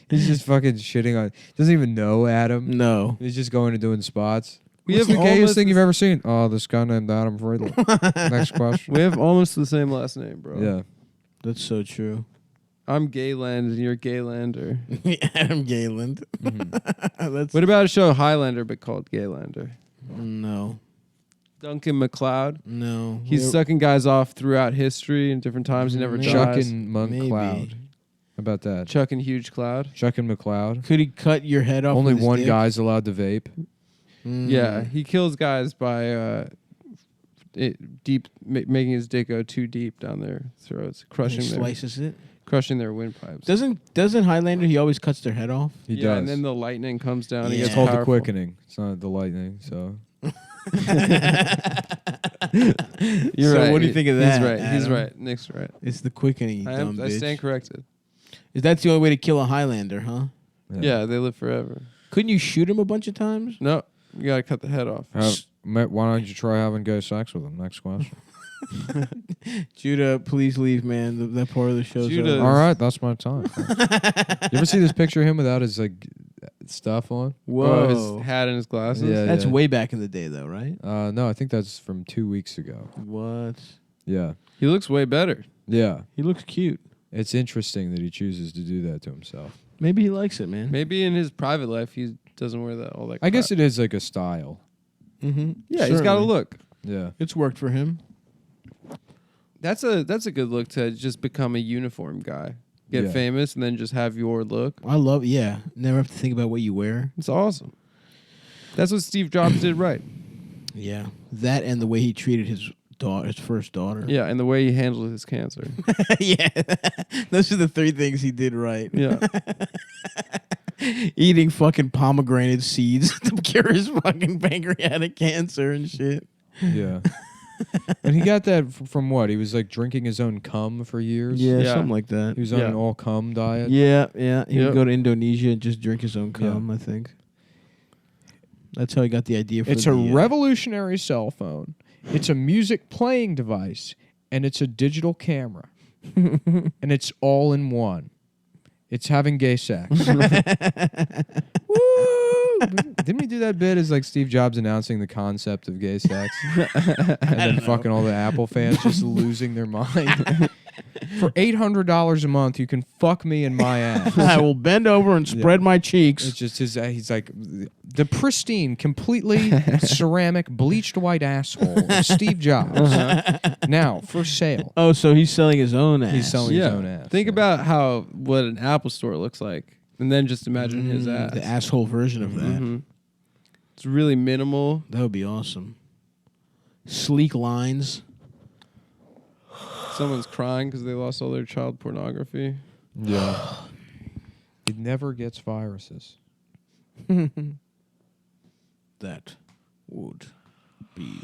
He's just fucking shitting on. Doesn't even know Adam. No. He's just going and doing spots. We What's have the gayest almost thing the- you've ever seen? Oh, this guy named Adam Friedland. Next question. We have almost the same last name, bro. Yeah. That's so true. I'm Gayland and you're Gaylander. Adam Gayland. That's What about a show Highlander but called Gaylander? no. Duncan MacLeod. No. He's sucking guys off throughout history and different times. He never Maybe. dies. Chucking Monk Maybe. Cloud. How about that? Chucking Huge Cloud. Chucking McCloud. Could he cut your head off? Only with his one dick? guy's allowed to vape. Yeah, he kills guys by making his dick go too deep down their throats, He crushing slices it. their windpipes. Doesn't Highlander? He always cuts their head off. He yeah, does. and then the lightning comes down. And he Yeah. It's gets called the powerful. quickening. It's not the lightning. So You're So right. what do you think of that, He's right. He's Adam? right. Nick's right. It's the quickening. You dumb I bitch. stand corrected. Is that the only way to kill a Highlander? Huh? Yeah, they live forever. Couldn't you shoot him a bunch of times? No, you gotta cut the head off. Why don't you try having gay sex with him? Next question. Judah, please leave, man. That part of the show's Judah- over. All right, that's my time. You ever see this picture of him without his like stuff on? Whoa. Oh, his hat and his glasses. Yeah. That's way back in the day, though, right? No, I think that's from 2 weeks ago. What? Yeah. He looks way better. Yeah. He looks cute. It's interesting that he chooses to do that to himself. Maybe he likes it, man. Maybe in his private life he doesn't wear all that. I guess crap. it is like a style. Mm-hmm. Yeah, he's got a look. Yeah. It's worked for him. That's a good look to just become a uniform guy, get Yeah. famous, and then just have your look. I love. Yeah, never have to think about what you wear. It's awesome. That's what Steve Jobs did right. Yeah, that and the way he treated his first daughter. Yeah, and the way he handled his cancer. yeah. Those are the three things he did right. Yeah. Eating fucking pomegranate seeds to cure his fucking pancreatic cancer and shit. Yeah. And he got that from what? He was like drinking his own cum for years. Yeah, Yeah. something like that. He was on Yeah. an all cum diet. Yeah, yeah. He Yep. would go to Indonesia and just drink his own cum, I think. That's how he got the idea for It's the, a revolutionary cell phone. It's a music playing device, and it's a digital camera. And it's all in one. It's having gay sex. Woo! Didn't we do that bit as like Steve Jobs announcing the concept of gay sex? And then fucking all the Apple fans just losing their mind. For $800 a month, you can fuck me in my ass. I will bend over and spread my cheeks. It's just his. He's like the pristine, completely ceramic, bleached white asshole of Steve Jobs. Now for sale. Oh, so he's selling his own ass. He's selling his own ass. Think yeah. about what an Apple store looks like, and then just imagine his ass. the asshole version of that. Mhm. It's really minimal. That would be awesome. sleek lines. Someone's crying because they lost all their child pornography. Yeah. It never gets viruses. That would be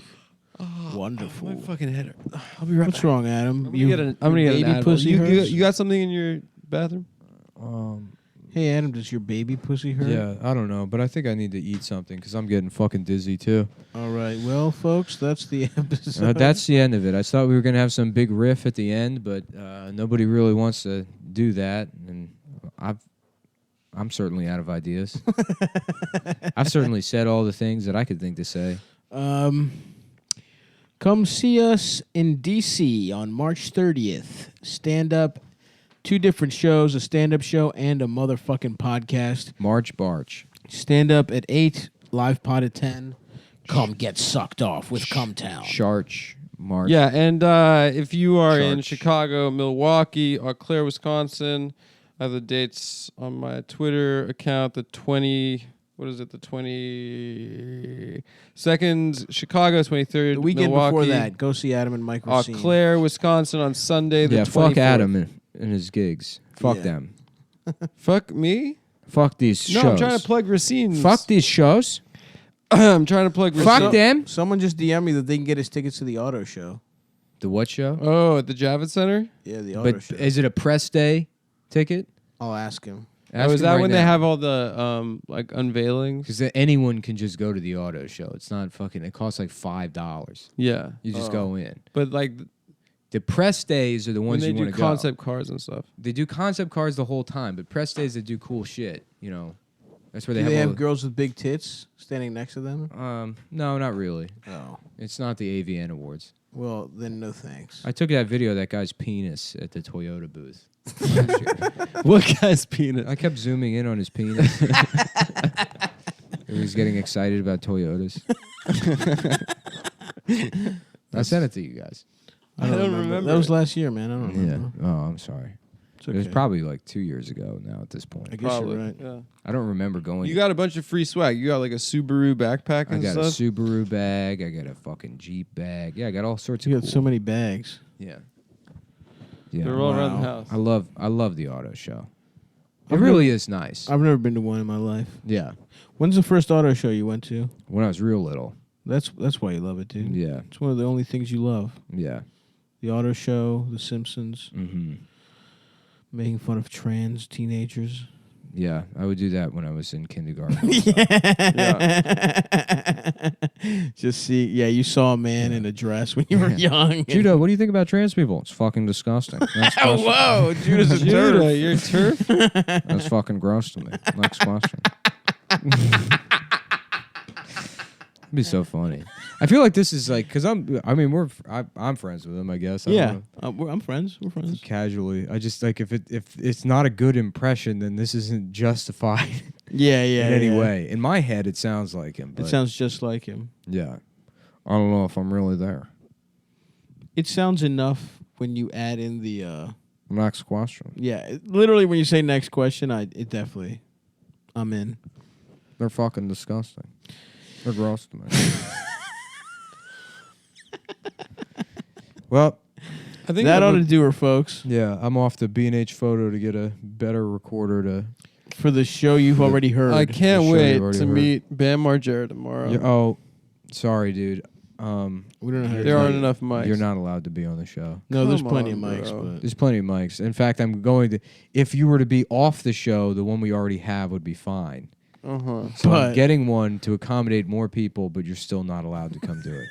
wonderful. My fucking head. I'll be right What's back. wrong, Adam? I'm gonna get an baby Advil. pussy hurts? You got something in your bathroom? Hey, Adam, does your baby pussy hurt? Yeah, I don't know, but I think I need to eat something because I'm getting fucking dizzy too. All right. Well, folks, that's the episode. That's the end of it. I thought we were gonna have some big riff at the end, but nobody really wants to do that, and I'm certainly out of ideas. I've certainly said all the things that I could think to say. Come see us in D.C. on March 30th. Stand up. 2 different shows, a stand-up show and a motherfucking podcast. March Barch. Stand up at 8, live pod at 10. Come get sucked off with Cumtown. Sharch. March. Yeah, and if you are in Church. Chicago, Milwaukee, Eau Claire, Wisconsin, I have the dates on my Twitter account. The 22nd, Chicago, 23rd, The weekend Milwaukee. before that, go see Adam and Mike Eau Racine. Claire, Wisconsin on Sunday, the 24th. Fuck Adam and his gigs. Fuck Yeah. them. Fuck me? Fuck these No, shows. I'm trying to plug Racine's. Fuck these shows. I'm trying to plug Racine. Fuck them. Someone just DM me that they can get his tickets to the auto show. The what show? Oh, at the Javits Center? Yeah, the auto But show. is it a press day ticket? I'll ask him. Oh, is that when they have all the like unveilings? Because anyone can just go to the auto show. It's not fucking. It costs like $5. Yeah. You just go in. But like The press days are the when ones they you do want to concept cars and stuff. They do concept cars the whole time, but press days they do cool shit. You know, that's where Do they they have. have all girls with big tits standing next to them? no, not really. Oh. It's not the AVN Awards. Well, then no thanks. I took that video of that guy's penis at the Toyota booth. What guy's penis? I kept zooming in on his penis. He was getting excited about Toyotas. I sent it to you guys. I don't remember. That was last year, man. I don't remember. Yeah. Oh, I'm sorry. It's It was okay. probably like 2 years ago now at this point. I guess Probably. you're right. Yeah. I don't remember going. You got a bunch of free swag. You got like a Subaru backpack I and got stuff. a Subaru bag. I got a fucking Jeep bag. Yeah, I got all sorts of You cool. got so many bags. Yeah. Yeah. They're all around the Wow. house. I love the auto show. It I've really is nice. I've never been to one in my life. Yeah. When's the first auto show you went to? When I was real little. That's why you love it, dude. Yeah. It's one of the only things you love. Yeah. The auto show, The Simpsons, Mm-hmm. making fun of trans teenagers. Yeah. I would do that when I was in kindergarten. Just see, you saw a man in a dress when you were young. Judah, what do you think about trans people? It's fucking disgusting. Next question. Whoa, Judah's a Judah, turf. you're turf. That's fucking gross to me. Next question. It'd be so funny. I feel like this is like because I'm friends with him. I guess. I don't know. I'm friends. We're friends. Casually, I just like if it's not a good impression, then this isn't justified Yeah, in any way. In my head, it sounds like him. It But sounds just like him. yeah. I don't know if I'm really there. It sounds enough when you add in the. Next question. Literally when you say next question, I'm in. They're fucking disgusting. They're gross to me. Well, I think That ought to do her, folks. yeah, I'm off to B&H Photo to get a better recorder to. For the show you've already heard. I can't sure wait you've already to heard. meet Bam Margera tomorrow. Oh, sorry, dude. We don't know how to There tell aren't you. enough mics. You're not allowed to be on the show. No, there's Come plenty on, of mics, bro. but There's plenty of mics. In fact, I'm going to. If you were to be off the show, the one we already have would be fine. Uh-huh. So But- I'm getting one to accommodate more people, but you're still not allowed to come do it.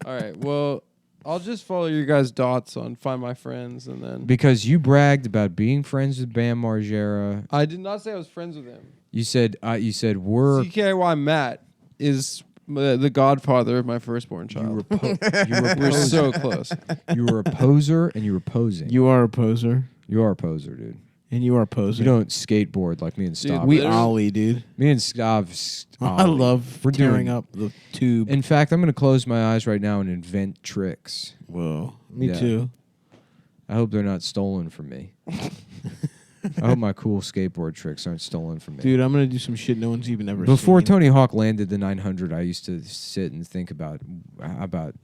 All right. Well, I'll just follow your guys' dots on Find My Friends, and then Because you bragged about being friends with Bam Margera. I did not say I was friends with him. You said we're. CKY Matt is the godfather of my firstborn You child. were, We're posing. so close. You were a poser and you were posing. you are a poser. You are a poser, dude. And you are a poser. You don't skateboard like me and Stav. we literally- ollie, dude. Me and Stav. I love We're tearing doing- up the tube. In fact, I'm going to close my eyes right now and invent tricks. Whoa. Me Yeah. too. I hope they're not stolen from me. I hope my cool skateboard tricks aren't stolen from me. Dude, I'm gonna do some shit no one's even ever Before seen. Tony Hawk landed the 900, I used to sit and think about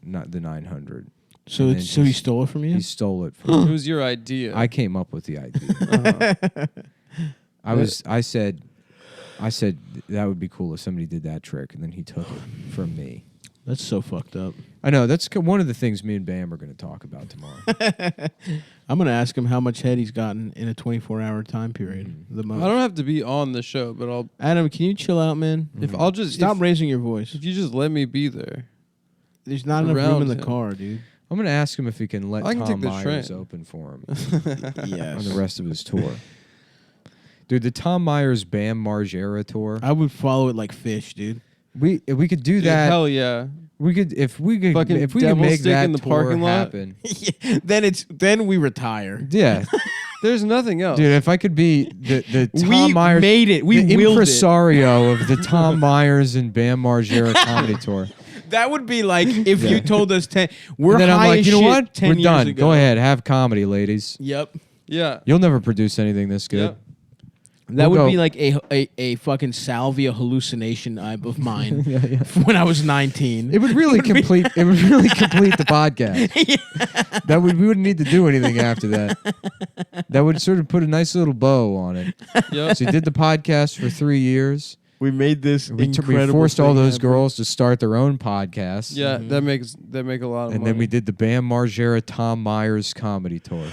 not the 900. So And then he just- stole it from you? He stole it from It me. was your idea. I came up with the idea. I said that would be cool if somebody did that trick, and then he took it from me. That's so fucked up. I know that's one of the things me and Bam are going to talk about tomorrow. I'm gonna ask him how much head he's gotten in a 24-hour time period. The most. I don't have to be on the show, but I'll Adam, can you chill out, man? if I'll just Stop if, raising your voice. if you just let me be there. There's not enough room around in the him. car, dude. I'm going to ask him if he can let I can Tom take the Myers train. open for him Yes. on the rest of his tour. Dude, the Tom Myers Bam Margera tour. I would follow it like fish, dude. We could do Dude, that. hell yeah. We could if we could Fucking if we could devil make stick that in the tour parking lot. happen. then we retire. Yeah, There's nothing else. dude. If I could be the Tom We Myers, made it. We the willed it. impresario of the Tom Myers and Bam Margera comedy tour. That would be like if Yeah. you told us 10. We're And then I'm high like, as you know shit what? 10 We're years done. ago. Go ahead, have comedy, ladies. Yep. yeah. You'll never produce anything this good. Yep. That We'll would go- be like a fucking salvia hallucination of mine Yeah, yeah. when I was 19. It would really complete. It would really complete the podcast. That we wouldn't need to do anything after that. That would sort of put a nice little bow on it. Yep. So you did the podcast for 3 years. We made this We incredible. forced all thing those happen. girls to start their own podcasts. Yeah, that make a lot of And money. then we did the Bam Margera Tom Myers comedy tour.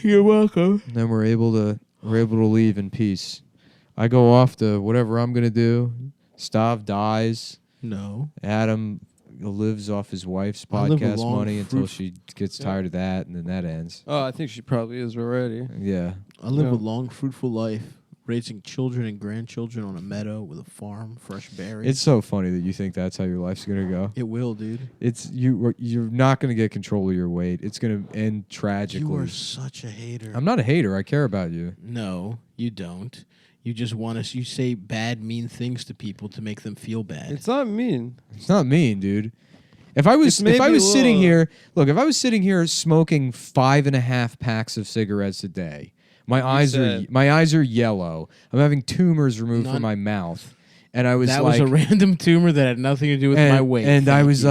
You're welcome. And then we're able to leave in peace. I go off to whatever I'm gonna do. Stav dies. No. Adam lives off his wife's I live a podcast long, money until fruit- she gets tired of that, and then that ends. Oh, I think she probably is already. Yeah. I live Yeah. a long, fruitful life, raising children and grandchildren on a meadow with a farm, fresh berries. It's so funny that you think that's how your life's gonna go. It will, dude. You're not gonna get control of your weight. It's gonna end tragically. You are such a hater. I'm not a hater. I care about you. No, you don't. You just want us. You say bad, mean things to people to make them feel bad. It's not mean. It's not mean, dude. If I was It's maybe a sitting little- here, look, if I was sitting here smoking 5.5 packs of cigarettes a day, my eyes are yellow. I'm having tumors removed from my mouth, and I was that like, was a random tumor that had nothing to do with my weight. And I Thank was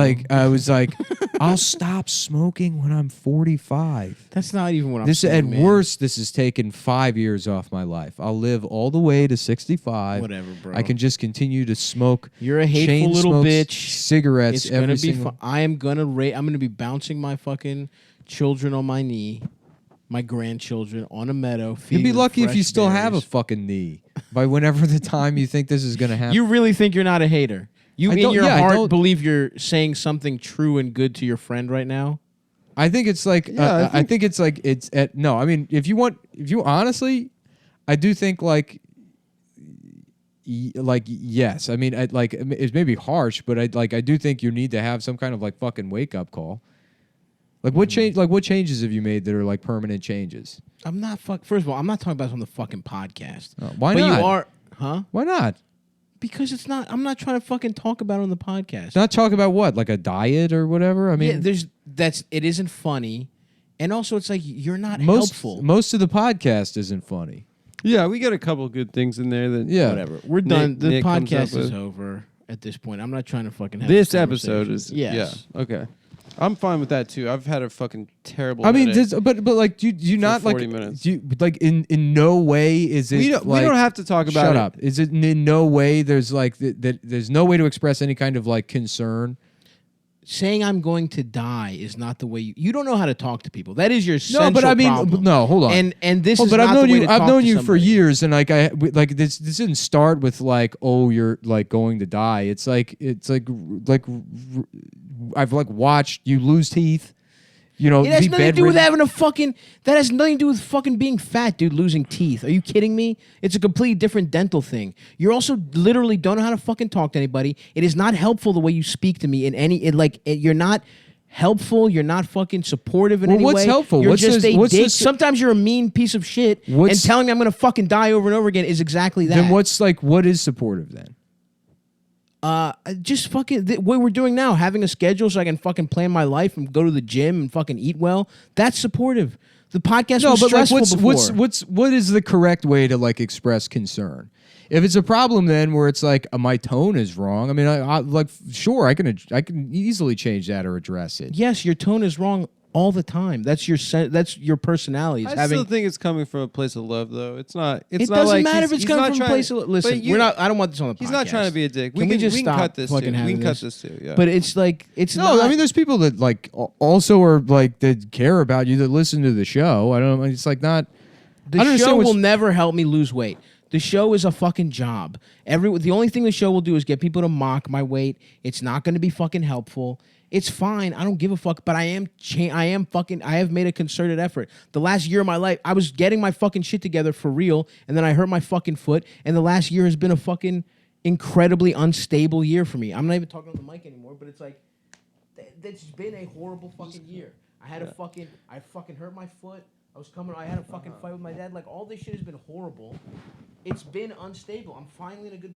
you. like, I'll stop smoking when I'm 45. That's not even what I'm This saying. at man. worst, this has taken 5 years off my life. I'll live all the way to 65. Whatever, bro. I can just continue to smoke. You're a hateful chain little smokes bitch. Cigarettes It's gonna every be. single. I am gonna. I'm gonna be bouncing my fucking children on my knee, my grandchildren on a meadow. You'd feeding be them lucky if you fresh still have a berries. fucking knee by whenever the time you think this is gonna happen. You really think you're not a hater? You I in don't- your yeah, I heart don't- believe you're saying something true and good to your friend right now? I think it's like Yeah, I think it's like it's at no. I mean, if you honestly, I do think like yes. I mean, it's maybe harsh, but I do think you need to have some kind of like fucking wake up call. Like what change? Like what changes have you made that are like permanent changes? I'm not First of all, I'm not talking about this on the fucking podcast. Why but not? you are, huh? Why not? Because it's not. I'm not trying to fucking talk about it on the podcast. Not talk about what, like a diet or whatever. I mean, yeah, it isn't funny, and also it's like you're not most helpful. most of the podcast isn't funny. Yeah, we got a couple good things in there that. Yeah. Whatever. We're done. The Nick comes podcast up with. is over at this point. I'm not trying to fucking have This conversation. episode is. Yes. Yeah. Okay. I'm fine with that too. I've had a fucking terrible. I mean, headache. but like, do you not like? 40 minutes. Do you, like in no way is it? we don't like, have to talk about Shut it. up. Is it in no way? There's like that. There's no way to express any kind of like concern. Saying I'm going to die is not the way you don't know how to talk to people. That is your central No, but I mean, problem. no. Hold on. And this Oh, is but not I've known the way you. to I've talk known to you for somebody. years, and like this didn't start with like, oh, you're like going to die. It's like I've like watched you lose teeth. You know, It has be nothing to do with bedridden. having a fucking. That has nothing to do with fucking being fat, dude. Losing teeth. Are you kidding me? It's a completely different dental thing. You're also literally don't know how to fucking talk to anybody. It is not helpful the way you speak to me in any. You're not helpful. You're not fucking supportive in Well, any way. what's helpful? You're What's just this- a what's dick. this- Sometimes you're a mean piece of shit, and What's- telling me I'm gonna fucking die over and over again is exactly that. Then what is supportive then? Just fucking what we're doing now, having a schedule so I can fucking plan my life and go to the gym and fucking eat well. That's supportive. The podcast was stressful before. What is the correct way to like express concern? If it's a problem, then where it's like my tone is wrong. I mean, I like sure I can easily change that or address it. Yes, your tone is wrong all the time. That's your personality. I still think it's coming from a place of love, though. It doesn't like matter if it's coming from a place of listen. We're not. I don't want this on the podcast. He's not trying to be a dick. We can stop cut this fucking too. We can cut this. this too. Yeah. But it's like it's no. not, I mean, there's people that like also are like that care about you that listen to the show. I don't. It's like not. The show will never help me lose weight. The show is a fucking job. The only thing the show will do is get people to mock my weight. It's not going to be fucking helpful. It's fine. I don't give a fuck. But I have made a concerted effort. The last year of my life, I was getting my fucking shit together for real, and then I hurt my fucking foot. And the last year has been a fucking incredibly unstable year for me. I'm not even talking on the mic anymore, but it's like that's been a horrible fucking year. I fucking hurt my foot. I had a fucking fight with my dad. Like, all this shit has been horrible. It's been unstable. I'm finally in a good